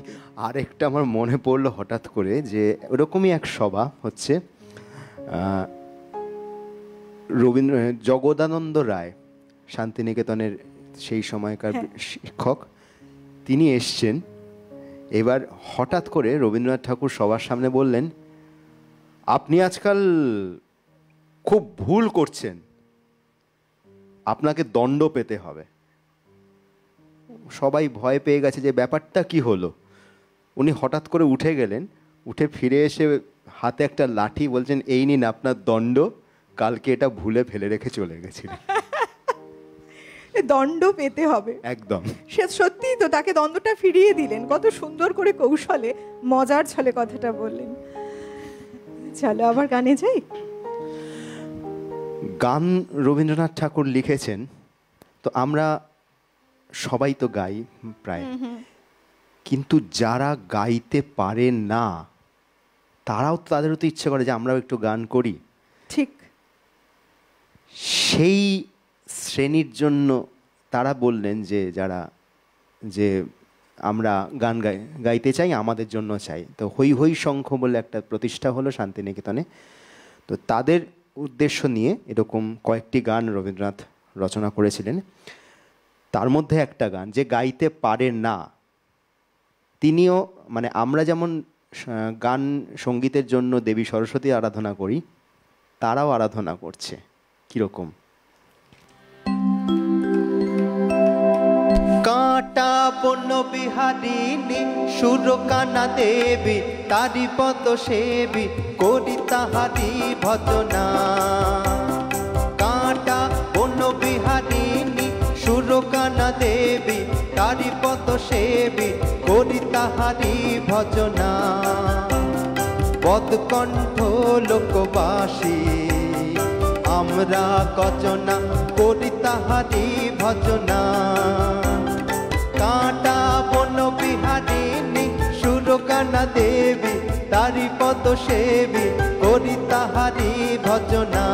আরেকটা আমার মনে পড়লো হঠাৎ করে, যে ওরকমই এক সভা হচ্ছে, জগদানন্দ রায় শান্তিনিকেতনের সেই সময়কার শিক্ষক, তিনি এসছেন। এবার হঠাৎ করে রবীন্দ্রনাথ ঠাকুর সবার সামনে বললেন, আপনি আজকাল খুব ভুল করছেন, আপনাকে দণ্ড পেতে হবে। সবাই ভয় পেয়ে গেছে যে ব্যাপারটা কি হলো। উনি হঠাৎ করে উঠে গেলেন, উঠে ফিরে এসে হাতে একটা লাঠি, বলছেন, এই নিন আপনার দণ্ড, কালকে এটা ভুলে ফেলে রেখে চলে গেছিলেন। দণ্ড পেতে হবে, একদম। সে সত্যিই তো, তাকে দণ্ডটা ফিরিয়ে দিলেন, কত সুন্দর করে কৌশলে, মজার ছলে কথাটা বললেন। চলো আবার গানে যাই। গান রবীন্দ্রনাথ ঠাকুর লিখেছেন, তো আমরা সবাই তো গাই প্রায়, কিন্তু যারা গাইতে পারে না তারাও, তাদেরও তো ইচ্ছে করে যে আমরাও একটু গান করি। ঠিক সেই শ্রেণীর জন্য তারা বললেন যে আমরা গান গাইতে চাই, আমাদের জন্য চাই। তো হৈ হৈ শঙ্খ বলে একটা প্রতিষ্ঠা হলো শান্তিনিকেতনে। তো তাদের উদ্দেশ্য নিয়ে এরকম কয়েকটি গান রবীন্দ্রনাথ রচনা করেছিলেন। তার মধ্যে একটা গান, যে গাইতে পারে না, তিনিও, মানে আমরা যেমন গান সঙ্গীতের জন্য দেবী সরস্বতী আরাধনা করি, তারাও আরাধনা করছে। কিরকম? কাঁটা বন্য বিহারিণী সুরকানা দেবী তারি পদ সেবী করি তাহারি ভজনা কাঁটা বন্য বিহারিণী সুরকানা দেবী তারি পদ সেবী করি তাহারি ভজনা পদকণ্ঠ লোকবাসী আমরা কচনা করি তাহারি ভজনা কাঁটা বন বিহারিণী সুরকানা দেবী তারি পদ সেবী করি তাহারি ভজনা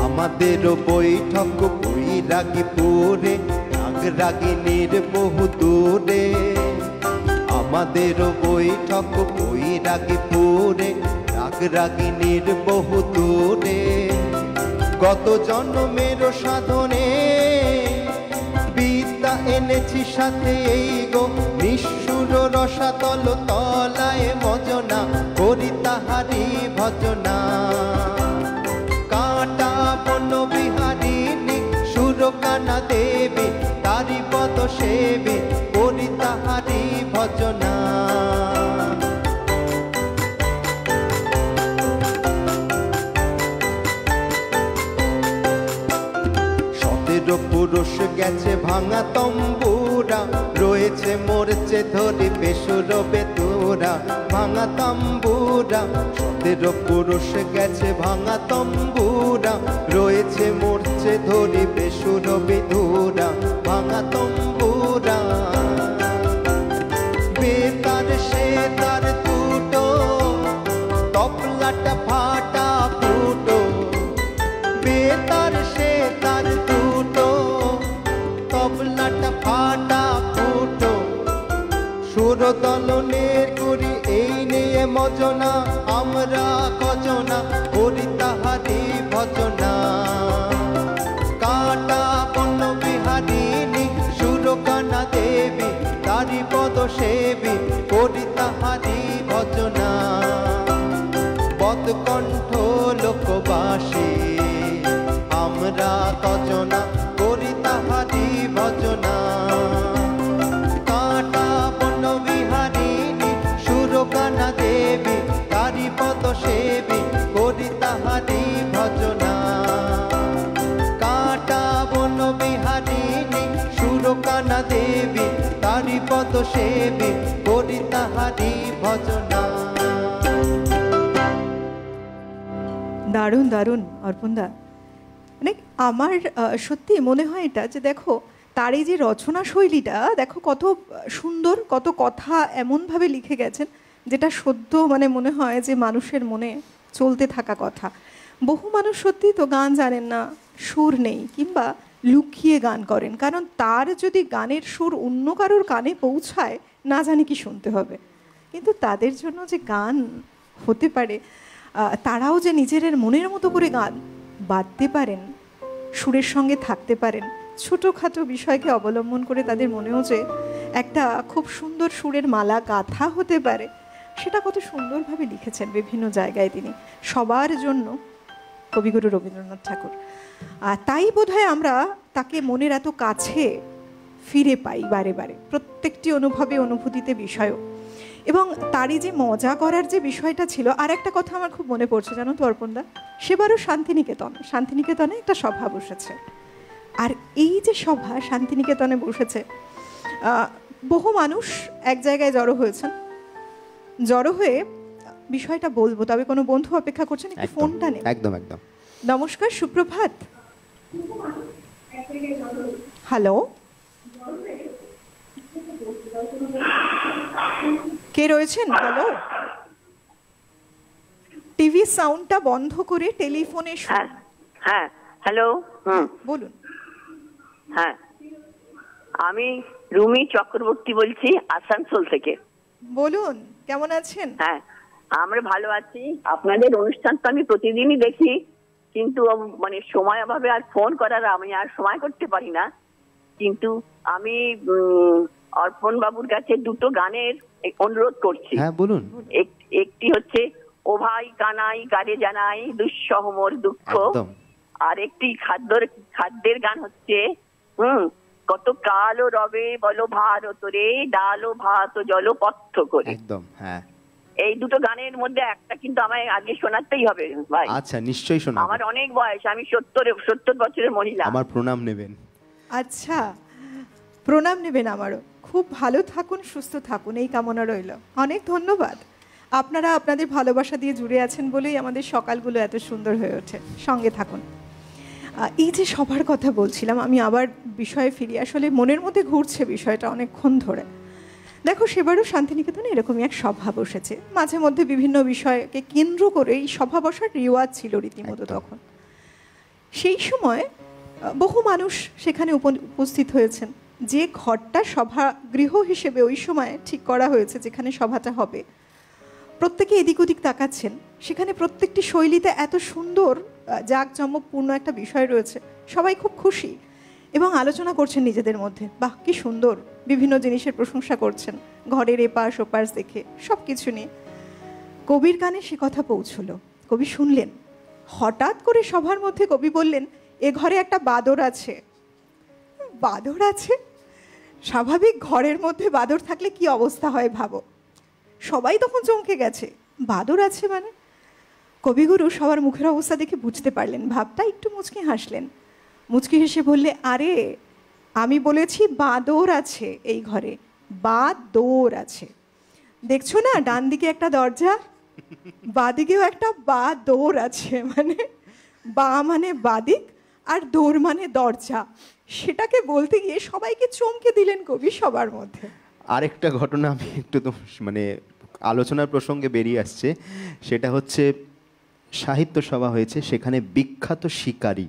আমাদের বৈঠক বৈরাগীপুরে রাগরাগিনীর বহু দূরে আমাদের বৈঠক বৈরাগীপুরে রাগরাগিনীর বহু দূরে গত জন্মের সাধনে বিদ্যা এনেছি সাথে এই গো নিঃসুর রসাতল তলায় মজনা করি তাহারি ভজনা কাঁটা বন বিহারিণী সুরকানা দেবী তারি পদ সেবী করি তাহারি ভজনা পুরুষ গেছে ভাঙা তম্বুরা রয়েছে মরছে ধরি বেসুর বেতুরা ভাঙা তম্বুরা 17 পুরুষ গেছে ভাঙা তম্বুরা রয়েছে মরছে ধরি বেসুর বেতুরা ভাঙা তম্বুরা বেতার সে তার দুটো তবলাটা ফাটা ফুটো বেতার সে তার দুটো তবলাটা ফাটা ফুটো সুরদলনের করি এই নিয়ে মজনা আমরা কজনা করি তাহারি ভজনা কাঁটা বন্য বিহারিণী সুরকানা দেবী তারি পদ সেবী করি তাহারি ভজনা পদকণ্ঠ লোকবাসী আমরা কজনা করি তাহারি ভজনা কাঁটা বন্য বিহারিণী সুরকানা দেবী তারি পদ সেবী করি তাহারি ভজনা কাঁটা বন্য বিহারিণী সুরকানা দেবী তারি পদ সেবী করি তাহারি ভজনা। দারুণ দারুণ অর্পণদা, মানে আমার সত্যি মনে হয় এটা যে দেখো তার এই যে রচনা শৈলীটা দেখো কত সুন্দর, কত কথা এমনভাবে লিখে গেছেন যেটা সদ্য মানে মনে হয় যে মানুষের মনে চলতে থাকা কথা। বহু মানুষ সত্যি তো গান জানেন না, সুর নেই কিংবা লুকিয়ে গান করেন, কারণ তার যদি গানের সুর অন্য কারোর কানে পৌঁছায় না জানি কি শুনতে হবে। কিন্তু তাদের জন্য যে গান হতে পারে, তারাও যে নিজের মনের মতো করে গান বাঁধতে পারেন, সুরের সঙ্গে থাকতে পারেন, ছোটোখাটো বিষয়কে অবলম্বন করে তাদের মনেও যে একটা খুব সুন্দর সুরের মালা গাথা হতে পারে, সেটা কত সুন্দরভাবে লিখেছেন বিভিন্ন জায়গায় তিনি সবার জন্য কবিগুরু রবীন্দ্রনাথ ঠাকুর। তাই বোধহয় আমরা তাকে মনের এত কাছে ফিরে পাই বারে বারে, প্রত্যেকটি অনুভবে অনুভূতিতে বিষয়ও। এবং তারই যে মজা করার যে বিষয়টা ছিল, আর একটা কথা আমার খুব মনে পড়ছে জানো তো অর্পণদা, সেবারও শান্তিনিকেতনে একটা সভা বসেছে। আর এই যে সভা শান্তিনিকেতনে বসেছে, বহু মানুষ এক জায়গায় জড়ো হয়েছেন, জড়ো হয়ে বিষয়টা বলবো, তবে কোনো বন্ধু অপেক্ষা করছেন, একটু ফোনটা নেন। একদম একদম। নমস্কার, সুপ্রভাত। হ্যালো, কে রয়েছেন? হ্যালো, টিভি সাউন্ডটা বন্ধ করে টেলিফোনে। হ্যাঁ, হ্যালো, বলুন। হ্যাঁ, আমি রুমি চক্রবর্তী বলছি আসানসোল থেকে। বলুন, কেমন আছেন? হ্যাঁ, আমরা ভালো আছি। আপনাদের অনুষ্ঠান তো আমি প্রতিদিনই দেখি, কিন্তু মানে সময় অভাবে আর ফোন করার আমি আর সময় করতে পারি না। কিন্তু আমি অর্পণ বাবুর কাছে দুটো গানের অনুরোধ করছি। হ্যাঁ বলুন। একটি হচ্ছে ও ভাই কানাই কারে জানাই দুঃসহ মোর দুঃখ। একদম। আর একটি খাদ্যের গান হচ্ছে কত কালো রবে বলো ভারত রে, ডালো ভাত জল পথ্য করে। একদম, হ্যাঁ। এই দুটো গানের মধ্যে একটা কিন্তু আমায় আগে শোনাতেই হবে ভাই। আচ্ছা, নিশ্চয়ই শোনাবো। আমার অনেক বয়স, আমি 70 বছরের মহিলা। আমার প্রণাম নেবেন। আচ্ছা, প্রণাম নেবেন আমারও। খুব ভালো থাকুন, সুস্থ থাকুন, এই কামনা রইল। অনেক ধন্যবাদ। আপনারা আপনাদের ভালোবাসা দিয়ে জুড়ে আছেন বলেই আমাদের সকালগুলো এত সুন্দর হয়ে ওঠে। সঙ্গে থাকুন। এই যে সবার কথা বলছিলাম, আমি আবার বিষয়ে ফিরি। আসলে মনের মধ্যে ঘুরছে বিষয়টা অনেকক্ষণ ধরে। দেখো, সেবারও শান্তিনিকেতনে এরকমই এক সভা বসেছে। মাঝে মধ্যে বিভিন্ন বিষয়কে কেন্দ্র করে এই সভা বসার রিওয়াজ ছিল রীতিমতো তখন। সেই সময় বহু মানুষ সেখানে উপস্থিত হয়েছেন। যে ঘরটা সভাগৃহ হিসেবে ওই সময় ঠিক করা হয়েছে, যেখানে সভাটা হবে, প্রত্যেকে এদিক ওদিক তাকাচ্ছেন। সেখানে প্রত্যেকটি শৈলীতে এত সুন্দর জাঁকজমকপূর্ণ একটা বিষয় রয়েছে। সবাই খুব খুশি এবং আলোচনা করছেন নিজেদের মধ্যে, বাহ কি সুন্দর, বিভিন্ন জিনিসের প্রশংসা করছেন, ঘরের এপাশ ওপাশ দেখে সব কিছু নিয়ে। কবির কানে সে কথা পৌঁছলো। কবি শুনলেন। হঠাৎ করে সভার মধ্যে কবি বললেন, এ ঘরে একটা বাদর আছে। বাদর আছে? স্বাভাবিক ঘরের মধ্যে বাদর থাকলে কি অবস্থা হয় ভাবো। সবাই তখন চমকে গেছে। বাদর আছে মানে? কবিগুরু সবার মুখের অবস্থা দেখে বুঝতে পারলেন ভাবটা, একটু মুচকি হাসলেন। মুচকি হেসে বললে, আরে আমি বলেছি বাদর আছে এই ঘরে, বাদর আছে। দেখছো না ডান দিকে একটা দরজা, বাদিকেও একটা বাদর আছে। মানে বা মানে বাদিক আর দৌড় মানে দরজা। সেটাকে বলতে গিয়ে সবাইকে চমকে দিলেন কবি সবার মধ্যে। আরেকটা ঘটনা আমি একটু তো মানে আলোচনার প্রসঙ্গে বেরিয়ে আসছে, সেটা হচ্ছে সাহিত্য সভা হয়েছে, সেখানে বিখ্যাত শিকারী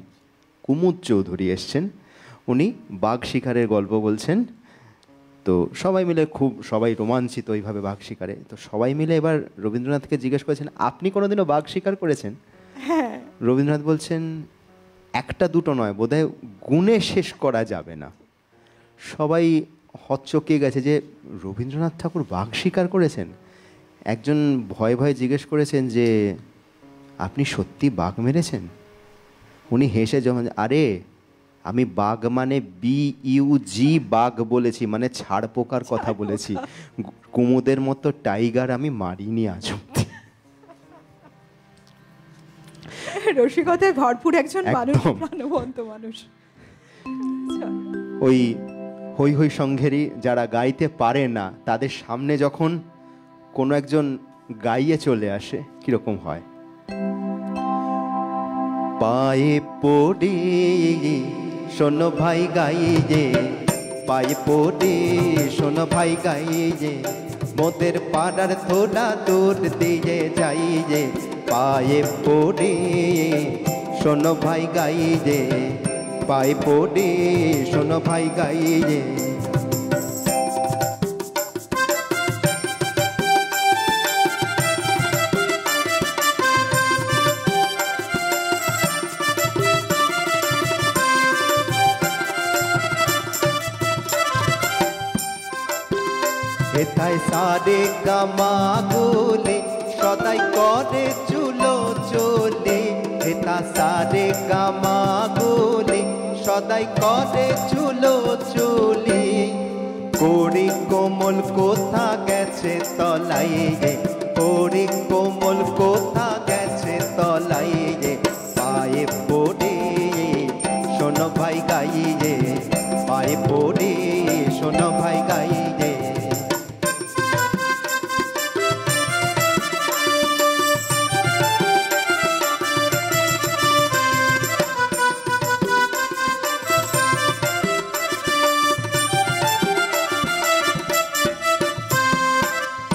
কুমুদ চৌধুরী এসছেন। উনি বাঘ শিকারের গল্প বলছেন। তো সবাই মিলে সবাই রোমাঞ্চিত ওইভাবে বাঘ শিকারে। তো সবাই মিলে এবার রবীন্দ্রনাথকে জিজ্ঞেস করেছেন, আপনি কোনোদিনও বাঘ শিকার করেছেন? হ্যাঁ। রবীন্দ্রনাথ বলছেন, একটা দুটো নয়, বোধহয় গুণে শেষ করা যাবে না। সবাই হকচকিয়ে গেছে যে রবীন্দ্রনাথ ঠাকুর বাঘ শিকার করেছেন। একজন ভয়ে ভয়ে জিজ্ঞেস করেছেন যে আপনি সত্যি বাঘ মেরেছেন? উনি হেসে যখন, আরে আমি বাঘ মানে BUG বাঘ বলেছি, মানে ছাড় পোকার কথা বলেছি, কুমুদের মতো টাইগার আমি মারিনি আজ অব্দি। রসিকতায় ভরপুর একজন মানুষ, প্রাণবন্ত মানুষ। ওই হই হই সংঘেরই যারা গাইতে পারে না, তাদের সামনে যখন কোনো একজন গাইয়ে চলে আসে, কিরকম হয়? পায়ে পড়ে শোনো ভাই গাই যে, পায়ে পড়ে শোনো ভাই গাই যে, মোদের পাড়ার থোড়া দূর দিয়ে যাই যে, পায়ে পড়ে শোনো ভাই গাই যে, পায়ে পড়ে শোনো ভাই গাই যে। হেথায় সারে গামা গোলে সদাই করে চুলো চলে, হেথা সারে গামা গোলে সদাই করে চুলো চলে, কড়ি কোমল কোথা গেছে তলাই যে, কড়ি কোমল কোথা গেছে তলাই যে, পায়ে পড়ে শোনো ভাই গাই যে, পায়ে পড়ে শোনো ভাই গাই যে।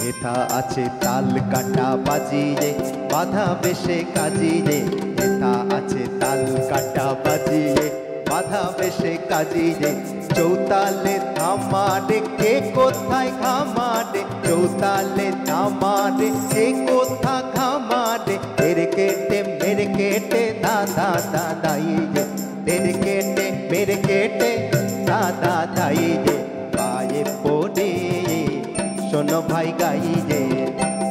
হেথা আছে তাল কাটা বাজি রে, বাধা বেশে কাজি রে, হেথা আছে তাল কাটা বাজি রে, বাধা বেশে কাজি রে, চৌতালে থামারে কে কোথায় ঘামারে, চৌতালে থামারে কে কোথা ঘামারে, মেরে কেটে দাদা দাদাই যে, মেরে কেটে দাদা দাই যে, পায়ে পড়ে শোনো ভাই গাই যে,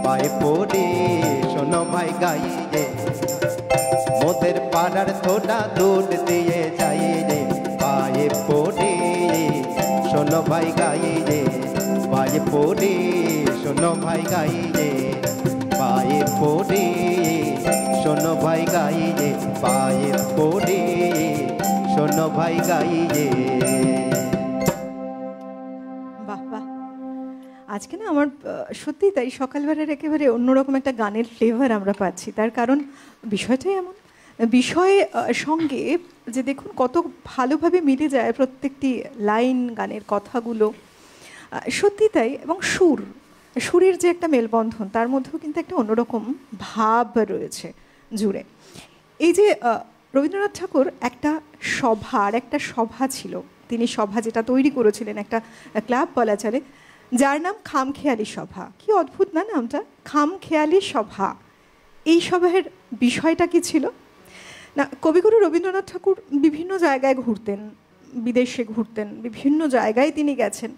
পায়ে পায়ে পড়ে শোনো ভাই গাই রে, মোদের পাড়ার থোড়া দুধ দিয়ে যাই রে, পায়ে পড়ে শোনো ভাই গাই রে, পায়ে পড়ে শোনো ভাই গাই রে, পায়ে পড়ে শোনো ভাই গাই রে, পায়ে পড়ে শোনো ভাই গাই রে। বাহ বাহ, আজকে না আমার সত্যিই তাই সকালবেলার একেবারে অন্যরকম একটা গানের ফ্লেভার আমরা পাচ্ছি। তার কারণ বিষয়টাই এমন, বিষয় সঙ্গে যে দেখুন কত ভালোভাবে মিলে যায় প্রত্যেকটি লাইন, গানের কথাগুলো, সত্যি তাই। এবং সুরের যে একটা মেলবন্ধন, তার মধ্যেও কিন্তু একটা অন্যরকম ভাব রয়েছে জুড়ে। এই যে রবীন্দ্রনাথ ঠাকুর একটা সভা ছিল, তিনি সভা যেটা তৈরি করেছিলেন, একটা ক্লাব বলা চলে, যার নাম খামখেয়ালি সভা। কি অদ্ভুত না নামটা, খামখেয়ালি সভা। এই সভার বিষয়টা কি ছিল না, কবিগুরু রবীন্দ্রনাথ ঠাকুর বিভিন্ন জায়গায় ঘুরতেন, বিদেশে ঘুরতেন, বিভিন্ন জায়গায় তিনি গেছেন।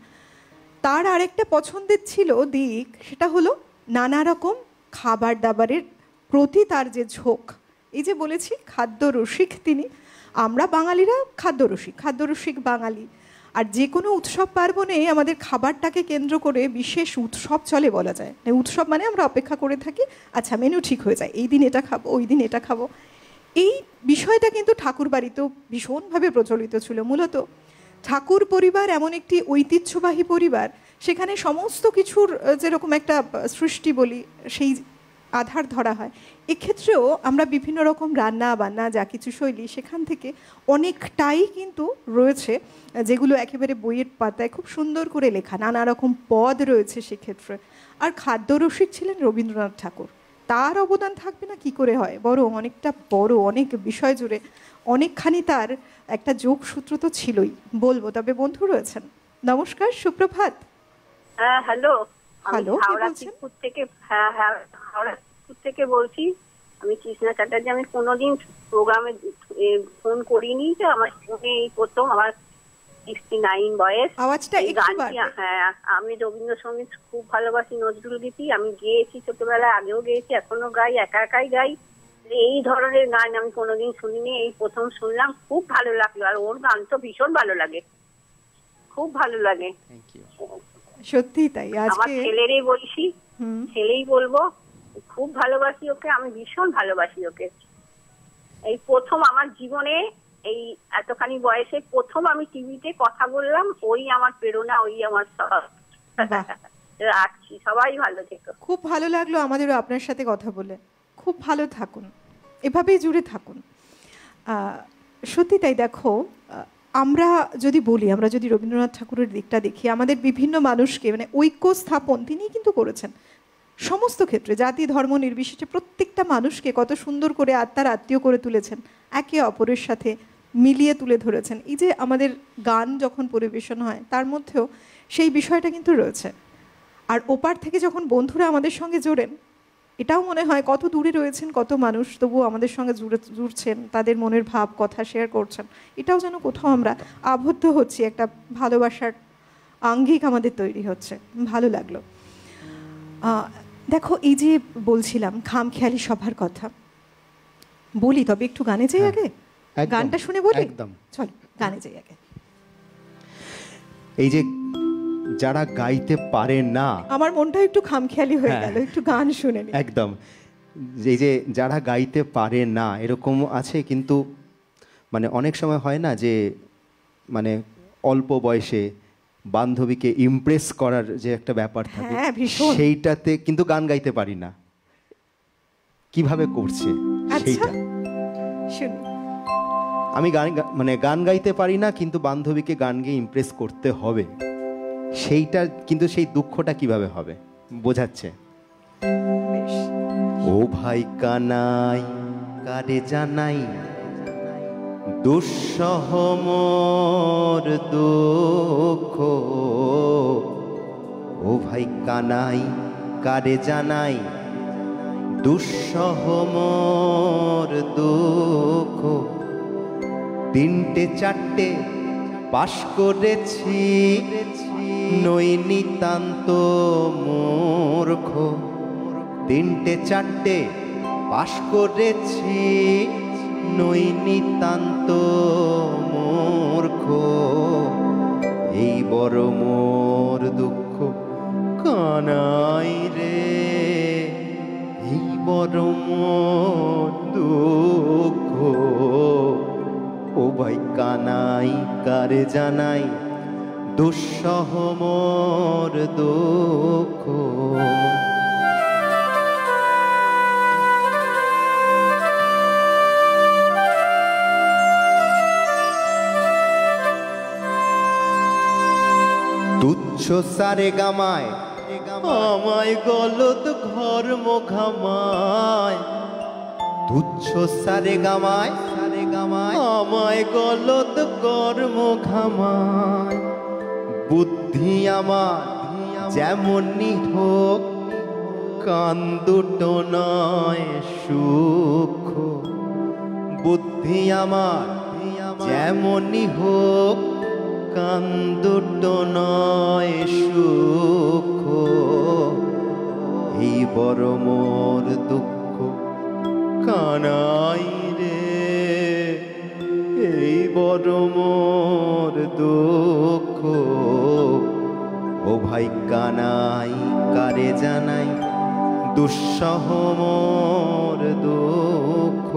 তার আরেকটা পছন্দের ছিল দিক, সেটা হলো নানা রকম খাবার দাবারের প্রতি তার যে ঝোঁক। এই যে বলেছি খাদ্য রসিক তিনি, আমরা বাঙালিরা খাদ্যরসিক বাঙালি। আর যে কোনো উৎসব পার্বণে আমাদের খাবারটাকে কেন্দ্র করে বিশেষ উৎসব চলে বলা যায়। উৎসব মানে আমরা অপেক্ষা করে থাকি, আচ্ছা মেনু ঠিক হয়ে যায়, এই দিন এটা খাবো, ওই দিন এটা খাবো। এই বিষয়টা কিন্তু ঠাকুর বাড়িতেও ভীষণভাবে প্রচলিত ছিল। মূলত ঠাকুর পরিবার এমন একটি ঐতিহ্যবাহী পরিবার, সেখানে সমস্ত কিছুর যেরকম একটা সৃষ্টি বলি, সেই আধার ধরা হয়। এক্ষেত্রেও আমরা বিভিন্ন রকম রান্না বান্না যা কিছু শৈলী, সেখান থেকে অনেকটাই কিন্তু রয়েছে যেগুলো একেবারে বইয়ের পাতায় খুব সুন্দর করে লেখা, নানা রকম পদ রয়েছে সেক্ষেত্রে। আর খাদ্যরসিক ছিলেন রবীন্দ্রনাথ ঠাকুর, তার অবদান থাকবে না কি করে হয়, বরং অনেকটা বড়, অনেক বিষয় জুড়ে অনেকখানি তার একটা যোগসূত্র তো ছিলই বলবো। তবে বন্ধু রয়েছেন, নমস্কার, সুপ্রভাত। হ্যাঁ হ্যালো, হ্যালো, হাওড়া শিবপুর থেকে, হাওড়া শিবপুর থেকে বলছি। আমি কৃষ্ণা চ্যাটার্জি। আমি কোনোদিন প্রোগ্রামে ফোন করিনি, তো আমার ফোনে এই প্রথম, আমার 69 বয়স। আওয়াজটা একটু বাড়বে। হ্যাঁ, আমি রবীন্দ্রসঙ্গীত খুব ভালোবাসি, নজরুল গীতি আমি গেয়েছি ছোটবেলায়, আগেও গেয়েছি, এখনো গাই, একাই গাই। এই ধরনের গান আমি কোনোদিন শুনিনি, এই প্রথম শুনলাম, খুব ভালো লাগলো। আর ওর গান তো ভীষণ ভালো লাগে, খুব ভালো লাগে। সত্যি তাই। আমার ছেলেরই বলছি, ছেলেই বলবো, খুব ভালোবাসি ওকে, আমি ভীষণ ভালোবাসি ওকে। এই প্রথম আমার জীবনে, এই এতখানি বয়সে প্রথম আমি টিভিতে কথা বললাম, ওই আমার প্রেরণা, ওই আমার সব। রাখছি, সবাই ভালো থেকো। খুব ভালো লাগলো আমাদেরও আপনার সাথে কথা বলে। খুব ভালো থাকুন, এভাবেই জুড়ে থাকুন। সত্যি তাই। দেখো, আমরা যদি বলি, আমরা যদি রবীন্দ্রনাথ ঠাকুরের দিকটা দেখি, আমাদের বিভিন্ন মানুষকে মানে ঐক্য স্থাপন তিনি কিন্তু করেছেন সমস্ত ক্ষেত্রে, জাতি ধর্ম নির্বিশেষে প্রত্যেকটা মানুষকে কত সুন্দর করে আত্মার আত্মীয় করে তুলেছেন, একে অপরের সাথে মিলিয়ে তুলে ধরেছেন। এই যে আমাদের গান যখন পরিবেশন হয়, তার মধ্যেও সেই বিষয়টা কিন্তু রয়েছে। আর ওপার থেকে যখন বন্ধুরা আমাদের সঙ্গে জোড়েন, এটাও মনে হয় কত দূরে রয়েছেন কত মানুষ, তবুও আমাদের সঙ্গে জুড়ছেন, তাদের মনের ভাব কথা শেয়ার করছেন। এটাও যেন কোথাও আমরা আবদ্ধ হচ্ছি, একটা ভালোবাসার আঙ্গিক আমাদের তৈরি হচ্ছে। ভালো লাগলো। দেখো, এই যে বলছিলাম খামখেয়ালি সভার কথা, বলি তবে একটু গানে যাই আগে, গানটা শুনে বলি। চল গানে যাই আগে। এই যে যারা গাইতে পারে না, আমার মনটা একটু খামখেয়ালি হয়ে গেল, একটু গান শুনে নি। একদম, এই যে যারা গাইতে পারে না এরকম আছে, কিন্তু মানে অনেক সময় হয় না যে মানে অল্প বয়সে বান্ধবীকে ইমপ্রেস করার যে একটা ব্যাপার থাকে, সেইটাতে কিন্তু গান গাইতে পারি না, কিভাবে করছে সেইটা শুনি। আমি গান গাইতে পারি না, কিন্তু বান্ধবীকে গান গেয়ে ইমপ্রেস করতে হবে, সেইটা কিন্তু সেই দুঃখটা কিভাবে হবে বোঝাচ্ছে। ও ভাই কানাই কারে জানাই দুঃসহ মোর দুঃখ, ও ভাই কানাই কারে জানাই দুঃসহ মোর দুঃখ, 3টে 4টে পাশ করেছি নই নিতান্ত মূর্খ, তিনটে চারটে পাশ করেছি, নই নিতান্ত মূর্খ। এই বড় মোর দুঃখ কানাই রে, এই বড় মোর দুঃখ। ও ভাই কানাই কারে জানাই, দুঃসহ মোর দুঃখ। তুচ্ছ সারে গামায় আমায় গলত ঘর্ম ঘামায়, তুচ্ছ সারে গামায় আমায় গলত গর্ম ঘামায়। বুদ্ধি আমার যেমন নিঠোক, কান দুটো নয় সূক্ষ্ম। বুদ্ধি আমার যেমনই হোক, কান দুটো নয় সূক্ষ্ম। এই বড় মোর দুঃখ কানাই রে, এই বড় মোর দুঃখ। ও ভাই কানাই কারে জানাই, দুঃসহ মোর দুঃখ।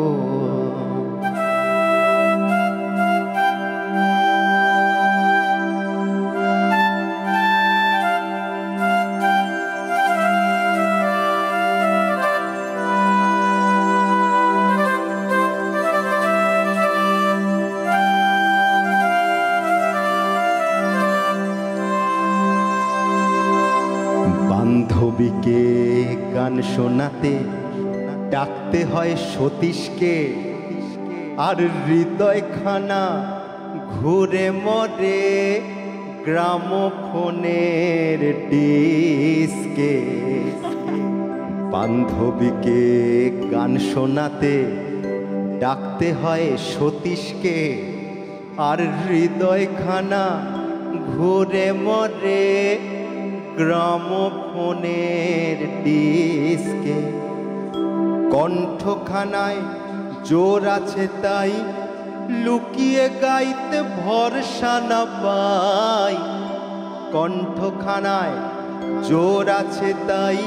বান্ধবীকে গান শোনাতে ডাকতে হয় সতীশকে, আর হৃদয়খানা ঘুরে মরে গ্রামোফোনের ডিস্কে। বান্ধবীকে গান শোনাতে ডাকতে হয় সতীশকে, আর হৃদয়খানা ঘুরে মরে গ্রামোফোনের ডিস্কে। কণ্ঠখানায় জোর আছে তাই লুকিয়ে গাইতে ভরসা না পাই। কণ্ঠখানায় জোর আছে তাই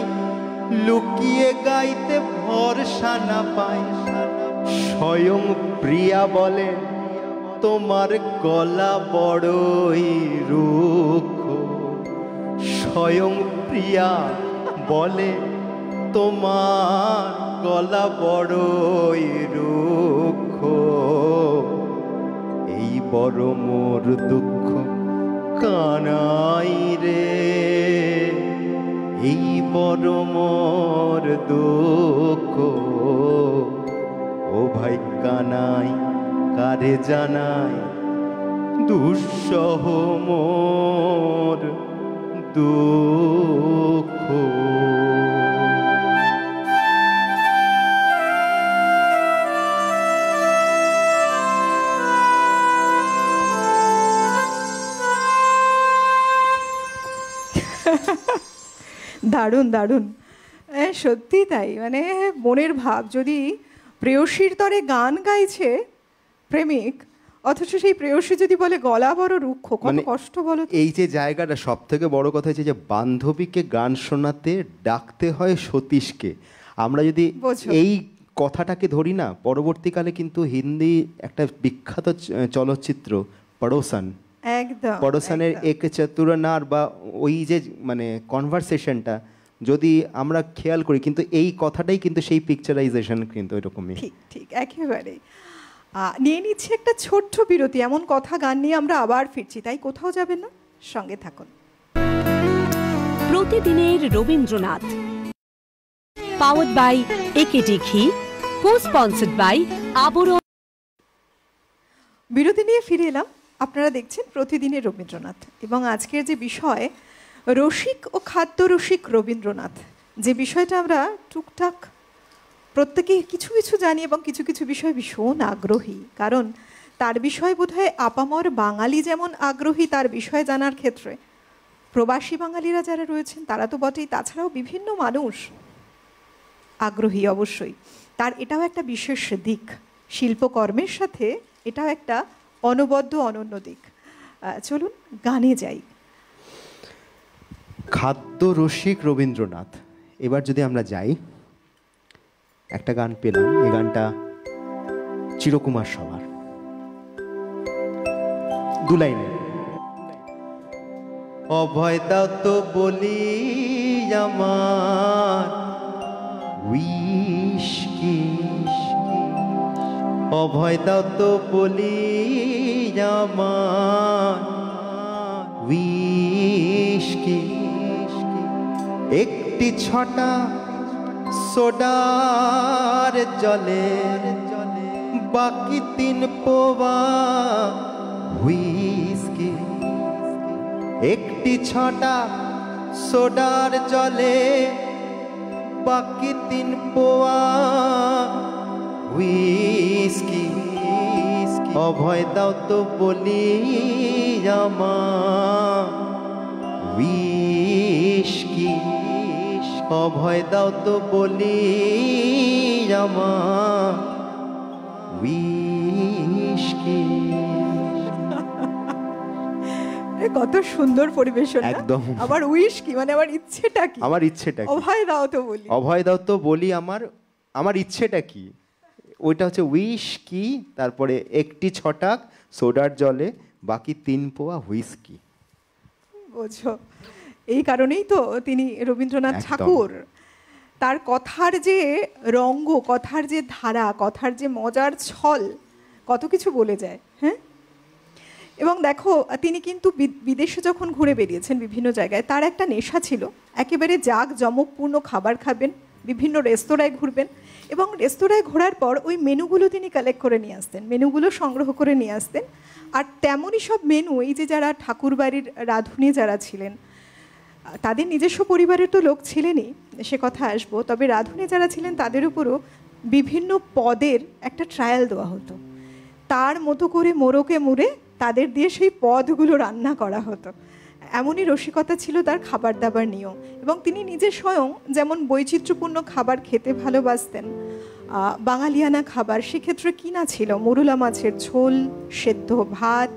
লুকিয়ে গাইতে ভরসা না পাই। স্বয়ং প্রিয়া বলে তোমার গলা বড়ই রুক্ষ। স্বয়ং প্রিয়া বলে তোমার গলা বড়ই রুক্ষ। এই বড় মোর দুঃখ কানাই রে, এই বড় মোর দুঃখ। ও ভাই কানাই কারে জানাই, দুঃসহ মোর দুঃখ। দারুণ দারুণ, সত্যি তাই। মানে মনের ভাব, যদি প্রেয়সীর তরে গান গাইছে প্রেমিক, অথচ সেই প্রেয়সী যদি বলে গলা বড় রুক্ষ, কত কষ্ট বলো। এই যে জায়গাটা সব থেকে বড় কথা হচ্ছে যে বান্ধবীকে গান শোনাতে ডাকতে হয় সতীশকে। আমরা যদি এই কথাটাকে ধরি না, পরবর্তীকালে কিন্তু হিন্দি একটা বিখ্যাত চলচ্চিত্র পড়োসান, একদম পড়োসানের এক চতুরনার, বা ওই যে মানে কনভারসেশনটা যদি আমরা খেয়াল করি, কিন্তু এই কথাটাই কিন্তু সেই পিকচারাইজেশন কিন্তু এরকমই। ঠিক ঠিক একেবারে। নিয়ে নিচ্ছে একটা ছোট্ট বিরতি। এমন কথা গান নিয়ে আমরা আবার ফিরছি, তাই কোথাও যাবেন না, সঙ্গে থাকুন। প্রতিদিনের রবীন্দ্রনাথ, পাওয়ার্ড বাই একেডি ঘি, কো-স্পন্সর্ড বাই আবরণ। বিরতি নিয়ে ফিরে এলাম। আপনারা দেখছেন প্রতিদিনের রবীন্দ্রনাথ, এবং আজকের যে বিষয় রসিক ও খাদ্য রসিক রবীন্দ্রনাথ, যে বিষয়টা আমরা টুকটাক প্রত্যেকে কিছু কিছু জানি এবং কিছু কিছু বিষয় ভীষণ আগ্রহী, কারণ তার বিষয় বোধহয় আপামর বাঙালি যেমন আগ্রহী তার বিষয় জানার ক্ষেত্রে, প্রবাসী বাঙালিরা যারা রয়েছেন তারা তো বটেই, তাছাড়াও বিভিন্ন মানুষ আগ্রহী অবশ্যই, তার এটাও একটা বিশেষ দিক, শিল্পকর্মের সাথে এটাও একটা অনবদ্য অনন্য দিক। চলুন গানে যাই। খাদ্য রসিক রবীন্দ্রনাথ, এবার যদি আমরা যাই, একটা গান পেলাম, এই গানটা চিরকুমার সভার, দু লাইনে। অভয় দাও তো বলি আমার উইশ কি, অভয় দাও তো বলি আমার উইশ কি, একটি ছটা সোডার জলে বাকি 3 পোয়া হুইস্কি, একটি ছটা সোডার জলে বাকি 3 পোয়া হুইস্কি, অভয় দাও তো বলি আমার হুইস্কি, অভয় দাও তো বলি আমার হুইস্কি। কত সুন্দর পরিবেশন, একদম। আবার উইশ কি মানে আমার ইচ্ছেটা কি, আমার ইচ্ছেটা কি, অভয় দাও তো বলি, অভয় দাও তো বলি আমার ইচ্ছেটা কি, ওইটা হচ্ছে উইশ কি, তারপরে একটি ছটাক সোডার জলে বাকি 3 পোয়া হুইস্কি। বোঝো, এই কারণেই তো তিনি রবীন্দ্রনাথ একদম। ঠাকুর, তার কথার যে রঙ্গ, কথার যে ধারা, কথার যে মজার ছল, কত কিছু বলে যায়। হ্যাঁ, এবং দেখো তিনি কিন্তু বিদেশে যখন ঘুরে বেরিয়েছেন বিভিন্ন জায়গায়, তার একটা নেশা ছিল, একেবারে জাঁকজমকপূর্ণ খাবার খাবেন, বিভিন্ন রেস্তোরাঁয় ঘুরবেন, এবং রেস্তোরাঁয় ঘোরার পর ওই মেনুগুলো তিনি কালেক্ট করে নিয়ে আসতেন, মেনুগুলো সংগ্রহ করে নিয়ে আসতেন। আর তেমনই সব মেনু, এই যে যারা ঠাকুরবাড়ির রাঁধুনি যারা ছিলেন, তাদের নিজস্ব পরিবারের তো লোক ছিলেনই, সে কথা আসবো, তবে রাঁধুনি যারা ছিলেন তাদের উপরও বিভিন্ন পদের একটা ট্রায়াল দেওয়া হতো, তার মতো করে মোড়কে মুড়ে তাদের দিয়ে সেই পদগুলো রান্না করা হতো। এমনই রসিকতা ছিল তার খাবার দাবার নিয়েও, এবং তিনি নিজে স্বয়ং যেমন বৈচিত্র্যপূর্ণ খাবার খেতে ভালোবাসতেন, বাঙালিয়ানা খাবার, সেক্ষেত্রে কি না ছিল, মরুলা মাছের ঝোল, সেদ্ধ ভাত,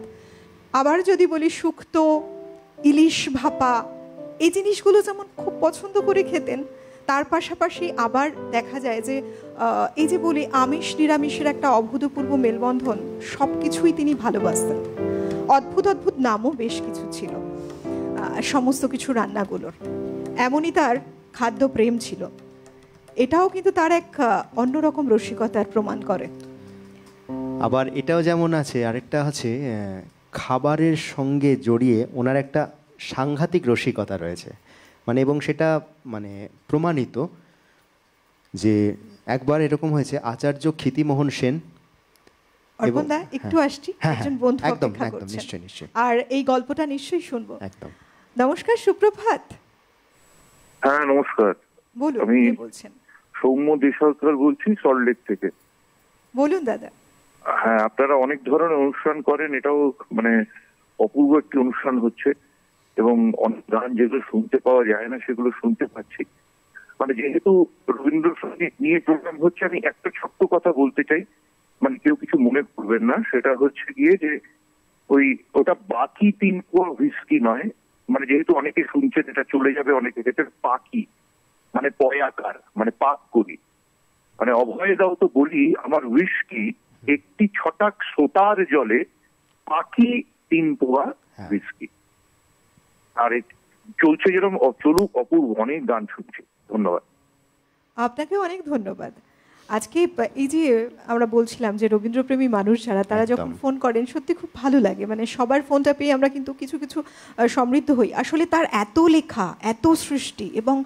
আবার যদি বলি শুক্তো, ইলিশ ভাপা, এই জিনিসগুলো যেমন খুব পছন্দ করে খেতেন, তার পাশাপাশি আবার দেখা যায় যে এই যে বলি আমিষ নিরামিষের একটা অভূতপূর্ব মেলবন্ধন, সব কিছুই তিনি ভালোবাসতেন। অদ্ভুত অদ্ভুত নামও বেশ কিছু ছিল সমস্ত কিছু রান্নাগুলোর, এমনই তার খাদ্য প্রেম ছিল। এটাও কিন্তু তার এক অন্যরকম রসিকতার প্রমাণ করে। আবার এটাও যেমন আছে, আরেকটা আছে খাবারের সঙ্গে জড়িয়ে ওনার একটা সাংঘাতিক রসিকতা রয়েছে, মানে এবং সেটা মানে প্রমাণিত যে একবার এরকম হয়েছে, আচার্য ক্ষিতিমোহন সেন, অর্পণদা একটু আসছি, একজন বন্ধু অপেক্ষা করছেন, নিশ্চয়ই নিশ্চয়ই, আর এই গল্পটা নিশ্চয়ই শুনবো। একদম। নমস্কার, সুপ্রভাত। হ্যাঁ নমস্কার, বলুন, আমি কে বলছেন? সৌম্য দেশালকার বলছি, সল্টলেক থেকে। বলুন দাদা। হ্যাঁ, আপনারা অনেক ধরনের অনুষ্ঠান করেন, এটাও মানে অপূর্ব একটি অনুষ্ঠান হচ্ছে, এবং অনেক গান যেগুলো শুনতে পাওয়া যায় না সেগুলো শুনতে পাচ্ছি। মানে যেহেতু রবীন্দ্রসঙ্গীত নিয়ে প্রোগ্রাম হচ্ছে, আমি একটা ছোট্ট কথা বলতে চাই, মানে কেউ কিছু মনে করবেন না, সেটা হচ্ছে গিয়ে যে ওটা বাকি 3 পোয়া হুইস্কি নয়, মানে যেহেতু অনেকে শুনছেন এটা চলে যাবে অনেকে, এটা পাকি মানে পয়াকার, মানে পাক করি, মানে অভয় দাও তো বলি আমার হুইস্কি, একটি ছটাক সোটার জলে পাকি 3 পোয়া হুইস্কি। আর চলছে যেরকম চলুক, অপূর্ব অনেক গান শুনছি। ধন্যবাদ। আপনাকে অনেক ধন্যবাদ। আজকে এই যে আমরা বলছিলাম যে রবীন্দ্রপ্রেমী মানুষ যারা, তারা যখন ফোন করেন সত্যি খুব ভালো লাগে, মানে সবার ফোনটা পেয়ে আমরা কিন্তু কিছু কিছু সমৃদ্ধ হই। আসলে তার এত লেখা, এত সৃষ্টি এবং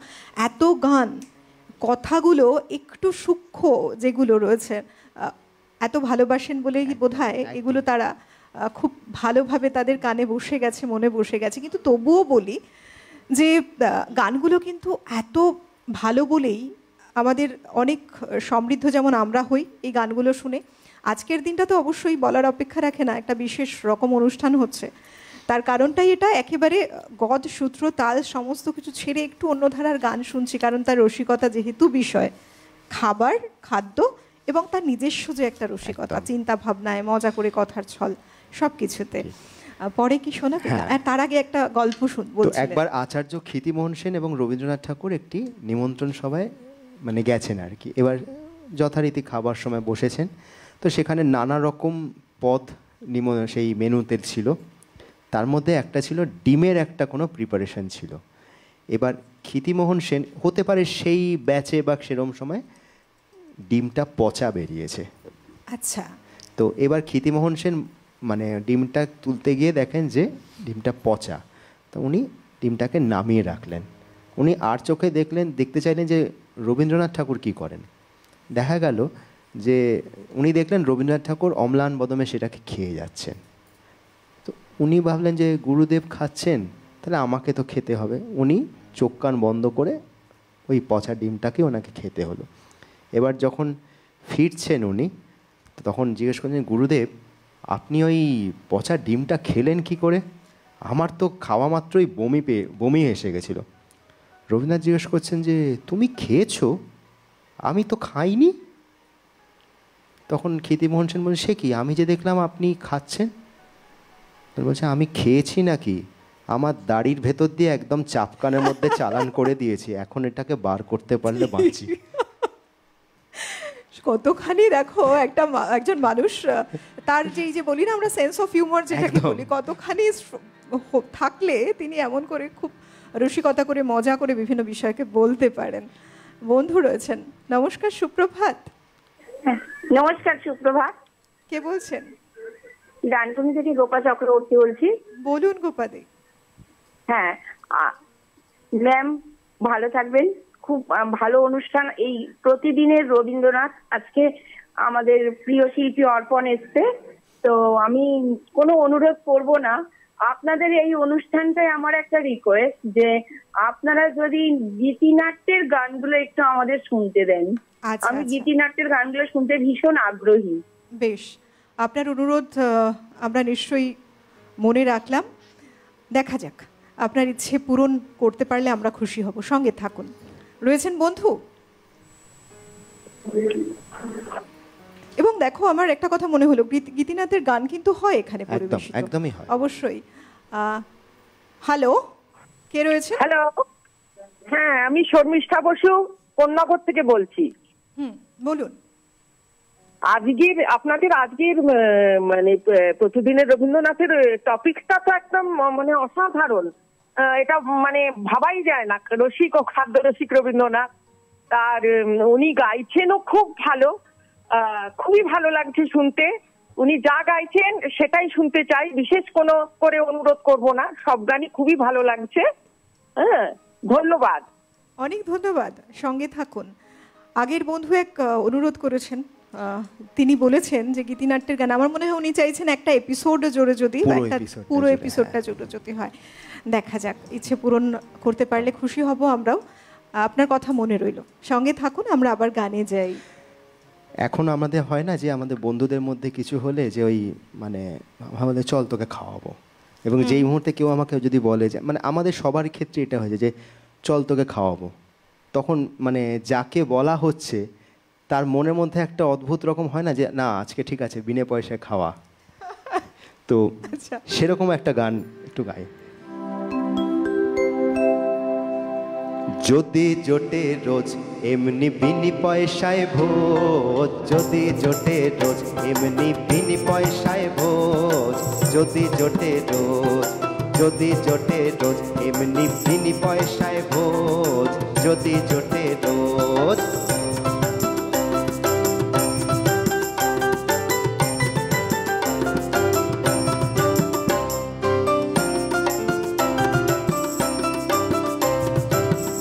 এত গান, কথাগুলো একটু সূক্ষ্ম যেগুলো রয়েছে, এত ভালোবাসেন বলেই বোধহয় এগুলো তারা খুব ভালোভাবে তাদের কানে বসে গেছে, মনে বসে গেছে। কিন্তু তবুও বলি যে গানগুলো কিন্তু এত ভালো বলেই আমাদের অনেক সমৃদ্ধ যেমন আমরা হই এই গানগুলো শুনে। আজকের দিনটা তো অবশ্যই বলার অপেক্ষা রাখে না, একটা বিশেষ রকম অনুষ্ঠান হচ্ছে। তার কারণটাই এটা, একেবারে গদ সূত্র তাল সমস্ত কিছু ছেড়ে একটু অন্য ধারার গান শুনছি, কারণ তার রসিকতা যেহেতু বিষয়, খাবার, খাদ্য এবং তার নিজস্ব যে একটা রসিকতা, একদম। চিন্তা ভাবনায়, মজা করে কথার ছল, সব কিছুতে। পরে কি শোনাবে? হ্যাঁ। আর তার আগে একটা গল্প তো বলছিলেন। একবার আচার্য ক্ষিতিমোহন সেন এবং রবীন্দ্রনাথ ঠাকুর একটি নিমন্ত্রণ সভায় মানে গেছেন আর কি। এবার যথারীতি খাবার সময় বসেছেন, তো সেখানে নানা রকম পদ সেই মেনুতে ছিল। তার মধ্যে একটা ছিল ডিমের একটা কোনো প্রিপারেশন ছিল। এবার ক্ষিতিমোহন সেন হতে পারে সেই ব্যাচে বা সেরম সময় ডিমটা পচা বেরিয়েছে। আচ্ছা। তো এবার ক্ষিতিমোহন সেন মানে ডিমটা তুলতে গিয়ে দেখেন যে ডিমটা পচা। তো উনি ডিমটাকে নামিয়ে রাখলেন। উনি আর চোখে দেখতে চাইলেন যে রবীন্দ্রনাথ ঠাকুর কি করেন। দেখা গেল যে উনি দেখলেন রবীন্দ্রনাথ ঠাকুর অম্লান বদমে সেটাকে খেয়ে যাচ্ছেন। তো উনি ভাবলেন যে গুরুদেব খাচ্ছেন, তাহলে আমাকে তো খেতে হবে। উনি চোখ কান বন্ধ করে ওই পচা ডিমটাকে ওনাকে খেতে হলো। এবার যখন ফিরছেন উনি, তখন জিজ্ঞেস করছেন, গুরুদেব আপনি ওই পচা ডিমটা খেলেন কি করে? আমার তো খাওয়া মাত্রই বমি এসে গেছিলো। রবীন্দ্রনাথ জিজ্ঞেস করছেন যে তুমি খেয়েছো? আমি তো খাইনি। তখন ক্ষিতিমোহন সেন বলছেন, সে কি, আমি যে দেখলাম আপনি খাচ্ছেন। বলছে, আমি খেয়েছি নাকি, আমার দাড়ির ভেতর দিয়ে একদম চাপকানের মধ্যে চালান করে দিয়েছি, এখন এটাকে বার করতে পারলে বাঁচি। কতখানি দেখো একজন মানুষ তার যে বলি না আমরা সেন্স অফ হিউমার যেটাকে একদম। বলি, কতখানি থাকলে তিনি এমন করে খুব রসিকতা করে মজা করে বিভিন্ন বিষয়কে বলতে পারেন। বন্ধু রয়েছেন, নমস্কার, সুপ্রভাত। নমস্কার, সুপ্রভাত। কে বলছেন? ডানকুনি থেকে গোপা চক্রবর্তী বলছি। বলুন গোপাদি। হ্যাঁ ম্যাম, ভালো থাকবেন। খুব ভালো অনুষ্ঠান। এই প্রতিদিনের রবীন্দ্রনাথ, আজকে আমাদের প্রিয় শিল্পী অর্পণ এসছে, তো আমি কোনো অনুরোধ করব না। আপনাদের এই অনুষ্ঠানটাই আমার একটা রিকোয়েস্ট যে আপনারা যদি গীতিনাট্যের গানগুলো একটু আমাদের শুনতে দেন। আচ্ছা, আমি আচ্ছা। গীতিনাট্যের গানগুলো শুনতে ভীষণ আগ্রহী। বেশ, আপনার অনুরোধ আমরা নিশ্চয়ই মনে রাখলাম। দেখা যাক, আপনার ইচ্ছে পূরণ করতে পারলে আমরা খুশি হব। সঙ্গে থাকুন। রয়েছেন বন্ধু। এবং দেখো, আমার একটা কথা মনে হলো, গীতিনাথের গান কিন্তু হয় এখানে পরিবেশিত। একদমই হয়। অবশ্যই। হ্যালো, কে রয়েছে? হ্যালো, হ্যাঁ আমি শর্মিষ্ঠা বসু কন্যাগর থেকে বলছি। বলুন। আপনাদের আজকের মানে প্রতিদিনের রবীন্দ্রনাথের টপিকটা তো একদম মানে অসাধারণ। এটা মানে ভাবাই যায় না, রসিক ও খাদ্য রসিক রবীন্দ্রনাথ। তার উনি গাইছেনও খুব ভালো, খুবই ভালো লাগছে শুনতে। উনি যা গাইছেন সেটাই শুনতে চাই, বিশেষ কোনো করে অনুরোধ করব না, সব গানই খুবই ভালো লাগছে। হ্যাঁ, ধন্যবাদ। অনেক ধন্যবাদ, সঙ্গে থাকুন। আগের বন্ধু এক অনুরোধ করেছেন, তিনি বলেছেন যে গীতিনাট্যের গান, আমার মনে হয় উনি চাইছেন একটা এপিসোড জোরে যদি, পুরো এপিসোডটা জোরে যদি হয়। দেখা যাক, ইচ্ছে পূরণ করতে পারলে খুশি হব আমরাও। আপনার কথা মনে রইল, সঙ্গে থাকুন, আমরা আবার গানে যাই। এখন আমাদের হয় না যে আমাদের বন্ধুদের মধ্যে কিছু হলে যে ওই মানে আমাদের চল তোকে খাওয়াবো, এবং যেই মুহূর্তে কেউ আমাকে যদি বলে যে মানে আমাদের সবার ক্ষেত্রে এটা হয়েছে যে চল তোকে খাওয়াবো, তখন মানে যাকে বলা হচ্ছে তার মনের মধ্যে একটা অদ্ভুত রকম হয় না যে না আজকে ঠিক আছে বিনে পয়সায় খাওয়া। তো সেরকম একটা গান একটু গাই। যদি জোটে রোজ এমনি বিনি পয়সায় ভোজ, যদি জোটে রোজ এমনি বিনি পয়সায় ভোজ, যদি জোটে রোজ, যদি জোটে রোজ এমনি বিনি পয়সায় ভোজ, যদি জোটে রোজ।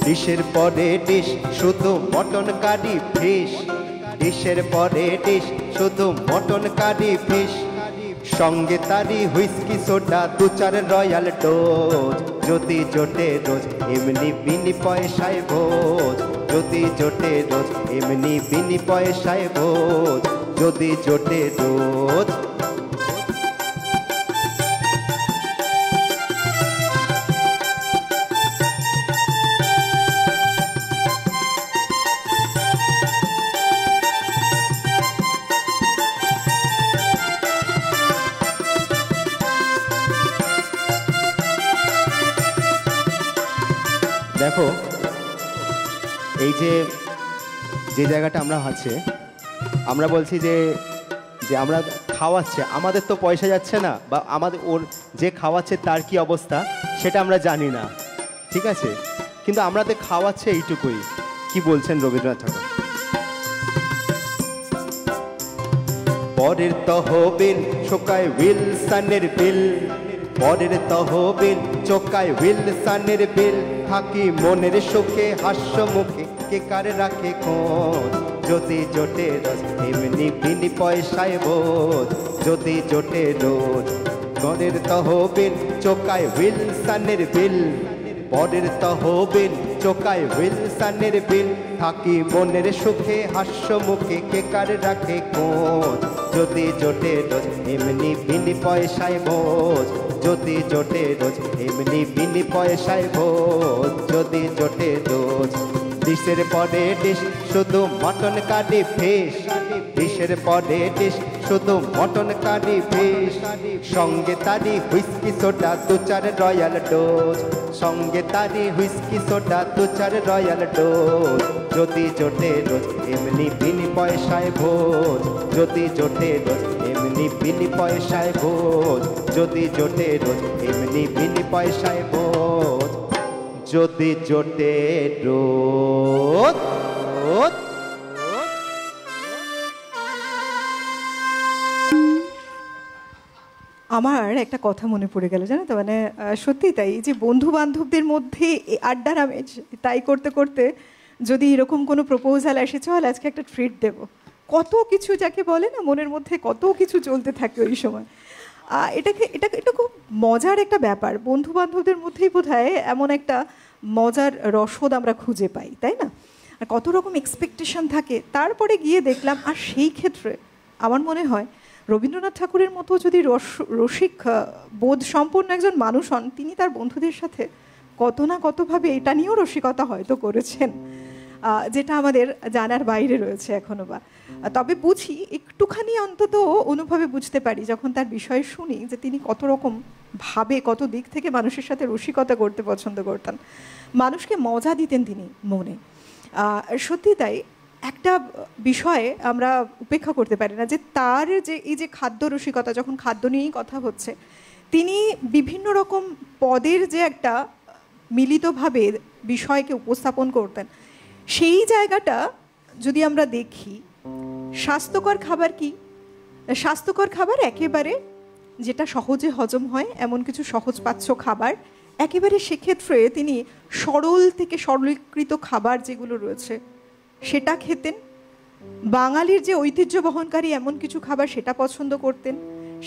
ডিশের পরে ডিশ শুধু মটন কারি ফিশ, ডিশের পরে ডিশ শুধু মটন কারি ফিশ, সঙ্গে তারি হুইস্কি সোডা দু চার রয়্যাল ডোজ, যদি জোটে রোজ এমনি বিনি পয়সায় ভোজ, যদি জোটে রোজ এমনি বিনি পয়সায় ভোজ, যদি জোটে রোজ। দেখো এই যে যে জায়গাটা আমরা আছে, আমরা বলছি যে যে আমরা খাওয়াচ্ছে, আমাদের তো পয়সা যাচ্ছে না, বা আমাদের ওর যে খাওয়াচ্ছে তার কি অবস্থা সেটা আমরা জানি না, ঠিক আছে, কিন্তু আমাদের খাওয়াচ্ছে এইটুকুই। কি বলছেন রবীন্দ্রনাথ ঠাকুর? পরের তহবিল চোকায় উইলসনের বিল, পরের তহবিল চোকায় উইলসনের বিল, থাকি মনের সুখে হাস্য মুখে কে কার রাখে খোঁজ, যদি জোটে রোজ এমনি বিনি পয়সায় বোঝ, যদি জোটে রোজ। পরের তহবিল চোকায় উইলসনের বিল, পরের তহবিল চোকায় উইলসনের বিল, থাকি মনের সুখে হাস্য মুখে কে কার রাখে খোঁজ, যদি জোটে রোজ এমনি বিনি পয়সায় বোঝ, যদি জোটে রোজ এমনি বিনি পয়সায় বোঝ, যদি জোটে রোজ। ডিশের পরে ডিশ শুধু মটন কারি ফিশ, ডিশের পরে ডিশ শুধু মটন কারি ফিশ, সঙ্গে তারি হুইস্কি সোডা দু চার রয়্যাল ডোজ, সঙ্গে তারি হুইস্কি সোডা দু চার রয়্যাল ডোজ, যদি জোটে রোজ এমনি বিনি পয়সায় ভোজ, যদি জোটে রোজ এমনি বিনি পয়সায় ভোজ, যদি জোটে রোজ এমনি বিনি পয়সায় ভোজ, যদি জোটে রোজ। আমার একটা কথা মনে পড়ে গেল, জানো তো, মানে সত্যি তাই, এই যে বন্ধু বান্ধবদের মধ্যে আড্ডার আমেজ, তাই করতে করতে যদি এরকম কোনো প্রপোজাল আসে, চল আজকে একটা ট্রিট দেব, কত কিছু যাকে বলে না মনের মধ্যে কত কিছু চলতে থাকে ওই সময়। এটা খুব মজার একটা ব্যাপার, বন্ধু বান্ধবদের মধ্যেই বোধহয় এমন একটা মজার রসদ আমরা খুঁজে পাই, তাই না? আর কত রকম এক্সপেকটেশন থাকে, তারপরে গিয়ে দেখলাম। আর সেই ক্ষেত্রে আমার মনে হয় রবীন্দ্রনাথ ঠাকুরের মতো যদি রসিক বোধ সম্পন্ন একজন মানুষ হন, তিনি তার বন্ধুদের সাথে কত না কতভাবে এটা নিয়েও রসিকতা হয়তো করেছেন, যেটা আমাদের জানার বাইরে রয়েছে এখনো। বা তবে বুঝি, একটুখানি অন্তত অনুভবে বুঝতে পারি যখন তার বিষয়ে শুনি, যে তিনি কত রকম ভাবে, কত দিক থেকে মানুষের সাথে রসিকতা করতে পছন্দ করতেন, মানুষকে মজা দিতেন তিনি মনে। সত্যি তাই, একটা বিষয়ে আমরা উপেক্ষা করতে পারি না, যে তার যে এই যে খাদ্য রসিকতা, যখন খাদ্য নিয়েই কথা হচ্ছে, তিনি বিভিন্ন রকম পদের যে একটা মিলিতভাবে বিষয়কে উপস্থাপন করতেন, সেই জায়গাটা যদি আমরা দেখি, স্বাস্থ্যকর খাবার কি? স্বাস্থ্যকর খাবার একেবারে যেটা সহজে হজম হয় এমন কিছু সহজপাচ্য খাবার, একেবারে সেক্ষেত্রে তিনি সরল থেকে সরলীকৃত খাবার যেগুলো রয়েছে সেটা খেতেন। বাঙালির যে ঐতিহ্য বহনকারী এমন কিছু খাবার সেটা পছন্দ করতেন।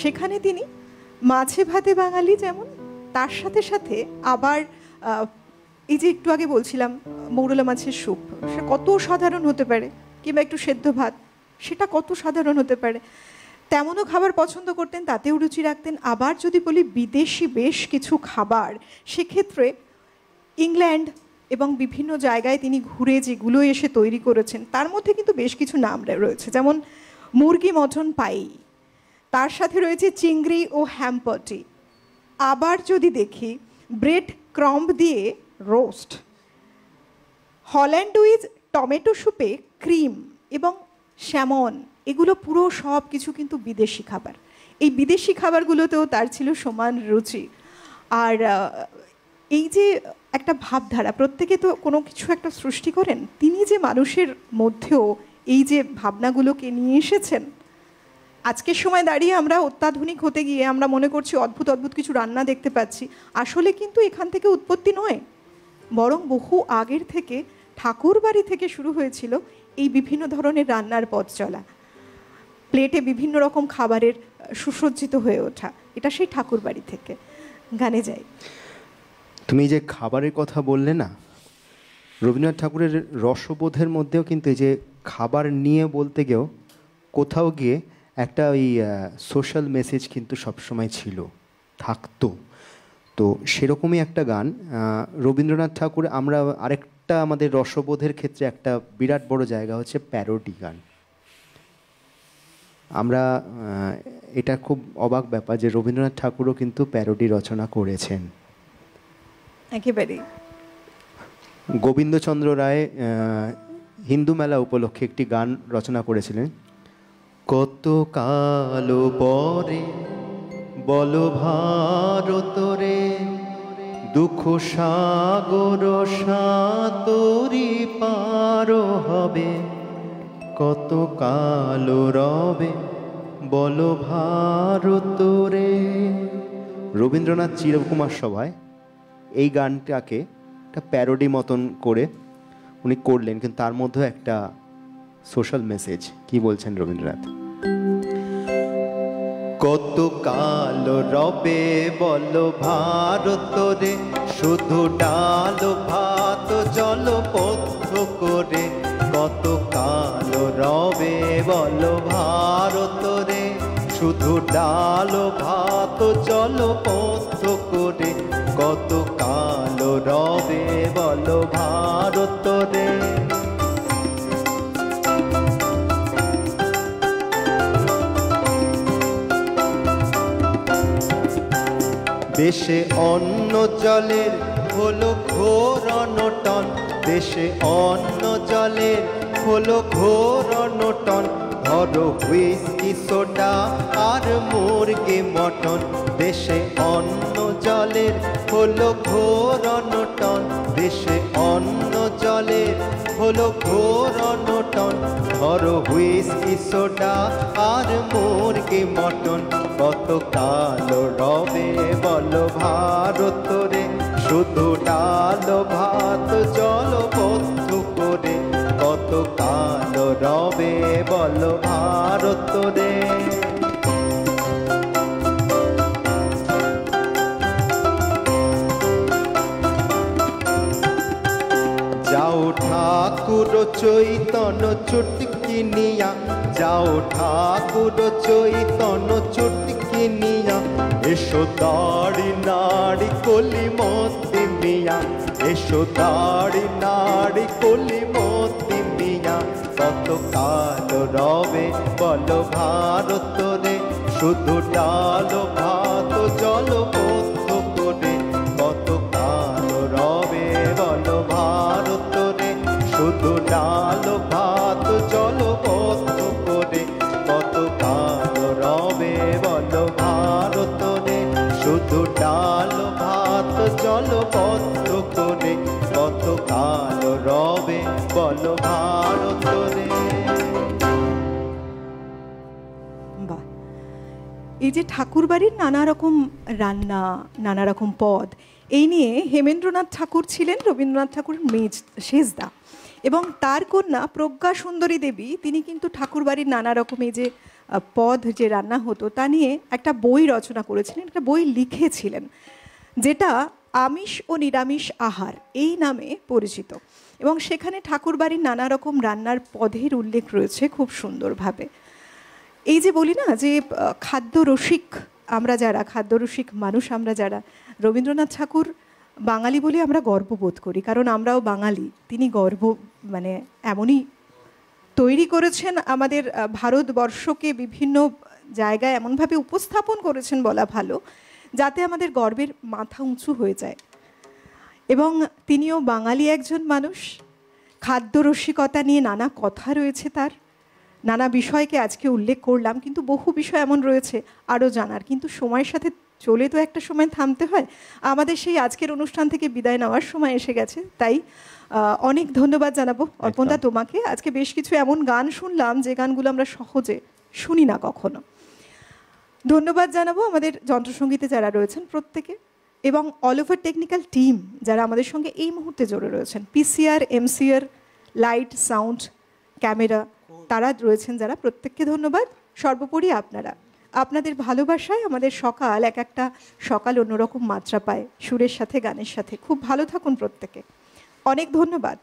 সেখানে তিনি মাছে ভাতে বাঙালি যেমন, তার সাথে সাথে আবার এই যে একটু আগে বলছিলাম মৌরলা মাছের স্যুপ, সে কত সাধারণ হতে পারে, কিংবা একটু সেদ্ধ ভাত, সেটা কত সাধারণ হতে পারে, তেমনও খাবার পছন্দ করতেন, তাতেও রুচি রাখতেন। আবার যদি বলি বিদেশি বেশ কিছু খাবার, সেক্ষেত্রে ইংল্যান্ড এবং বিভিন্ন জায়গায় তিনি ঘুরে যেগুলো এসে তৈরি করেছেন, তার মধ্যে কিন্তু বেশ কিছু নাম রয়েছে, যেমন মুরগি মটন পাই, তার সাথে রয়েছে চিংড়ি ও হ্যামপটি। আবার যদি দেখি ব্রেড ক্রম্ব দিয়ে রোস্ট, হল্যান্ড উইথ টমেটো স্যুপে ক্রিম এবং স্যামন, এগুলো পুরো সব কিছু কিন্তু বিদেশি খাবার। এই বিদেশি খাবারগুলোতেও তার ছিল সমান রুচি। আর এই যে একটা ভাবধারা, প্রত্যেকে তো কোনো কিছু একটা সৃষ্টি করেন, তিনি যে মানুষের মধ্যেও এই যে ভাবনাগুলোকে নিয়ে এসেছেন, আজকের সময় দাঁড়িয়ে আমরা অত্যাধুনিক হতে গিয়ে আমরা মনে করছি অদ্ভুত অদ্ভুত কিছু রান্না দেখতে পাচ্ছি, আসলে কিন্তু এখান থেকে উৎপত্তি নয়, বরং বহু আগের থেকে ঠাকুর বাড়ি থেকে শুরু হয়েছিল এই বিভিন্ন ধরনের রান্নার পথ চলা, প্লেটে বিভিন্ন রকম খাবারের সুসজ্জিত হয়ে ওঠা, এটা সেই ঠাকুর বাড়ি থেকে। গানে যাই। তুমি যে খাবারের কথা বললে না, রবীন্দ্রনাথ ঠাকুরের রসবোধের মধ্যেও কিন্তু এই যে খাবার নিয়ে বলতে গিয়েও কোথাও গিয়ে একটা ওই সোশ্যাল মেসেজ কিন্তু সবসময় ছিল, থাকতো। তো সেরকমই একটা গান রবীন্দ্রনাথ ঠাকুর, আমরা আরেকটা আমাদের রসবোধের ক্ষেত্রে একটা বিরাট বড় জায়গা হচ্ছে প্যারোডি গান। আমরা এটা খুব অবাক ব্যাপার যে রবীন্দ্রনাথ ঠাকুরও কিন্তু প্যারোডি রচনা করেছেন। একেবারেই গোবিন্দচন্দ্র রায় হিন্দু মেলা উপলক্ষে একটি গান রচনা করেছিলেন। কত কালো পরে বল ভারত রে, দুঃখ সাগর সাতরি পার হবে, কত কালো রবে বল ভারত রে। রবীন্দ্রনাথ চিরকুমার সভায় এই গানটাকে একটা প্যারোডি মতন করে উনি করলেন, কিন্তু তার মধ্যে একটা সোশ্যাল মেসেজ। কি বলছেন রবীন্দ্রনাথ? কত কালো রবে বল ভারত রে, শুধু ডাল ভাত জল পথ্য করে, কত কালো রবে বল ভারত রে, শুধু ডাল ভাত জল পথ্য করে, কত কালো রবে বল ভারত রে। দেশে অন্ন জলের হলো ঘোর অনটন, দেশে অন্ন জলের হলো ঘোর অনটন, ধরো হুইস্কি সোডা আর মুরগি মটন, দেশে অন্ন জলের হলো ঘোর অনটন, দেশে অন্ন জলের হলো ঘোর অনটন, ধরো হুইস্কি সোডা আর মুরগি মটন, কত কালো রবে বল ভারত রে, শুধু ডাল ভাত জল পথ্য করে, কত কালো রবে বল ভারত রে। যাও ঠাকুর চৈতন্য চুটকি নিয়া, যাও ঠাকুর চৈতন্য চুটকি নিয়া, এসো দাড়ি নাড়ি কলি মতি মিয়া, এসো দাড়ি নাড়ি কলি মতি মিয়া, কত কালো রবে বল ভারত রে, শুধু ডাল ভাত জল পথ্য করে, কত কালো রবে বল ভারত রে, শুধু ডাল ভাত জল পথ্য করে, কত কালো রবে বল ভারত রে, শুধু ডাল ভাত জল পথ্য করে, কত কালো রবে বল ভারত রে। বাহ, এই যে ঠাকুরবাড়ির নানা রকম রান্না, নানা রকম পদ, এই নিয়ে হেমেন্দ্রনাথ ঠাকুর ছিলেন রবীন্দ্রনাথ ঠাকুরের মেজ সেজদা, এবং তার কন্যা প্রজ্ঞা সুন্দরী দেবী তিনি কিন্তু ঠাকুরবাড়ির নানা রকম এই যে পদ যে রান্না হতো তা নিয়ে একটা বই রচনা করেছিলেন, একটা বই লিখেছিলেন, যেটা আমিষ ও নিরামিষ আহার এই নামে পরিচিত, এবং সেখানে ঠাকুরবাড়ির নানা রকম রান্নার পদের উল্লেখ রয়েছে খুব সুন্দরভাবে। এই যে বলি না যে খাদ্যরসিক আমরা যারা, খাদ্যরসিক মানুষ আমরা যারা, রবীন্দ্রনাথ ঠাকুর বাঙালি বলে আমরা গর্ববোধ করি, কারণ আমরাও বাঙালি। তিনি মানে এমনই তৈরি করেছেন আমাদের ভারতবর্ষকে, বিভিন্ন জায়গায় এমনভাবে উপস্থাপন করেছেন বলা ভালো, যাতে আমাদের গর্বের মাথা উঁচু হয়ে যায়। এবং তিনিও বাঙালি একজন মানুষ, খাদ্যরসিকতা নিয়ে নানা কথা রয়েছে তার, নানা বিষয়কে আজকে উল্লেখ করলাম, কিন্তু বহু বিষয় এমন রয়েছে আরও জানার, কিন্তু সময়ের সাথে চলে তো একটা সময় থামতে হয়। আমাদের সেই আজকের অনুষ্ঠান থেকে বিদায় নেওয়ার সময় এসে গেছে, তাই অনেক ধন্যবাদ জানাবো অর্পণদা তোমাকে। আজকে বেশ কিছু এমন গান শুনলাম যে গানগুলো আমরা সহজে শুনি না কখনো। ধন্যবাদ জানাবো আমাদের যন্ত্রসঙ্গীতে যারা রয়েছেন প্রত্যেকে, এবং অল ওভার টেকনিক্যাল টিম যারা আমাদের সঙ্গে এই মুহূর্তে জড়ে রয়েছেন, PCR, MCR, light, sound, camera, তারা রয়েছেন যারা, প্রত্যেককে ধন্যবাদ। সর্বোপরি আপনাদের ভালোবাসায় আমাদের সকাল এক একটা সকাল অন্যরকম মাত্রা পায়, সুরের সাথে গানের সাথে। খুব ভালো থাকুন প্রত্যেকে, অনেক ধন্যবাদ।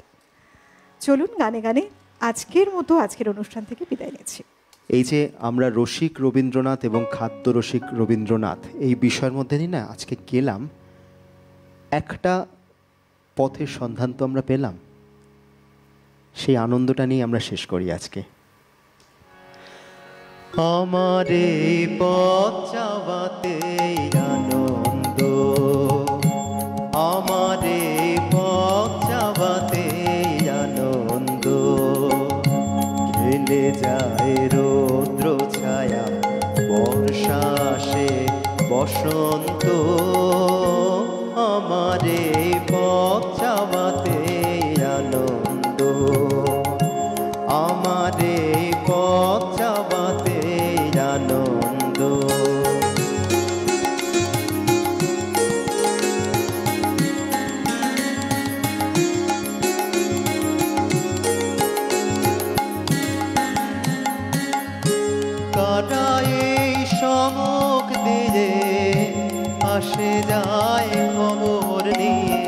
চলুন গানে গানে আজকের মতো আজকের অনুষ্ঠান থেকে বিদায় নিচ্ছি। এই যে আমরা রসিক রবীন্দ্রনাথ এবং খাদ্য রসিক রবীন্দ্রনাথ এই বিষয়ের মধ্যে নিয়ে না আজকে গেলাম, একটা পথের সন্ধান তো আমরা পেলাম, সেই আনন্দটা নিয়ে আমরা শেষ করি আজকে। আমার এই পথ চাওয়াতে আনন্দ, আমার এই পথ চাওয়াতে বসন্ত, আমারে পথ চাওয়াতে আনন্দ, আমারে পথ চাওয়াতে আনন্দ। কারা এই সমক দিয়ে আসে যায় খবর নিয়ে,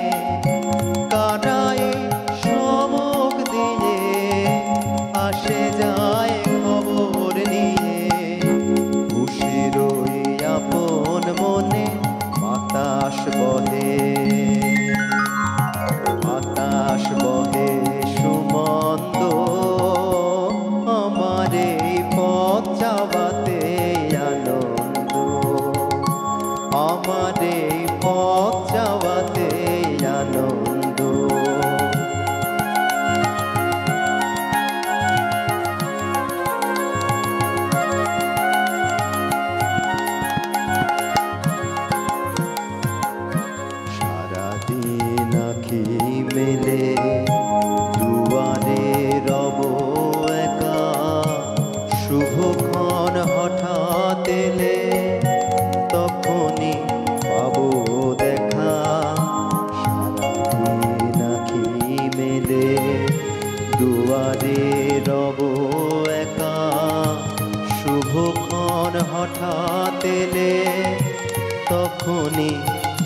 কারা এই সমক দিয়ে আসে যায় খবর নিয়ে, খুশি রই আপন মনে বাতাস বহে, বাতাস বহে সুমন্দ, আমারে পথ চাওয়াতে আনন্দ, আমারে পথ চাওয়াতে আনন্দ। সারাদিন আঁখি মেলে দুয়ারে রব একা, শুভক্ষণ হঠাৎ এলে তখনই পাবো দেখা। সারাদিন আঁখি মেলে দুয়ারে রব একা, শুভক্ষণ হঠাৎ এলে তখনই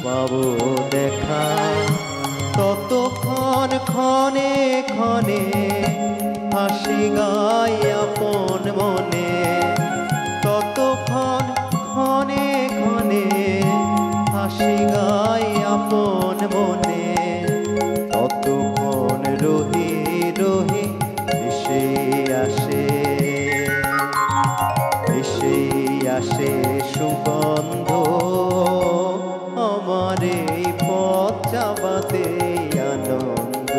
পাবো দেখা। ততক্ষণ ক্ষণে ক্ষণে হাসি গাই আপন মনে, ততক্ষণ ক্ষণে ক্ষণে হাসি গাই আপন মনে, ততক্ষণ রহি রহি এসে আসে, এসে আসে সুগন্ধ, আমারে পথ চাওয়াতে আনন্দ।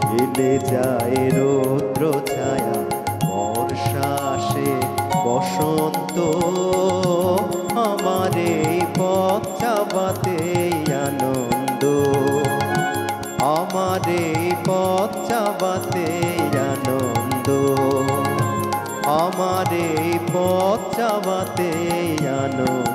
খেলে যায় রৌদ্র ছায়া, বর্ষা আসে বসন্ত, আমারে পথ চাওয়াতে আনন্দ, আমারে পথ চাওয়াতে আনন্দ, আমারে পথ চাওয়াতে আনন্দ।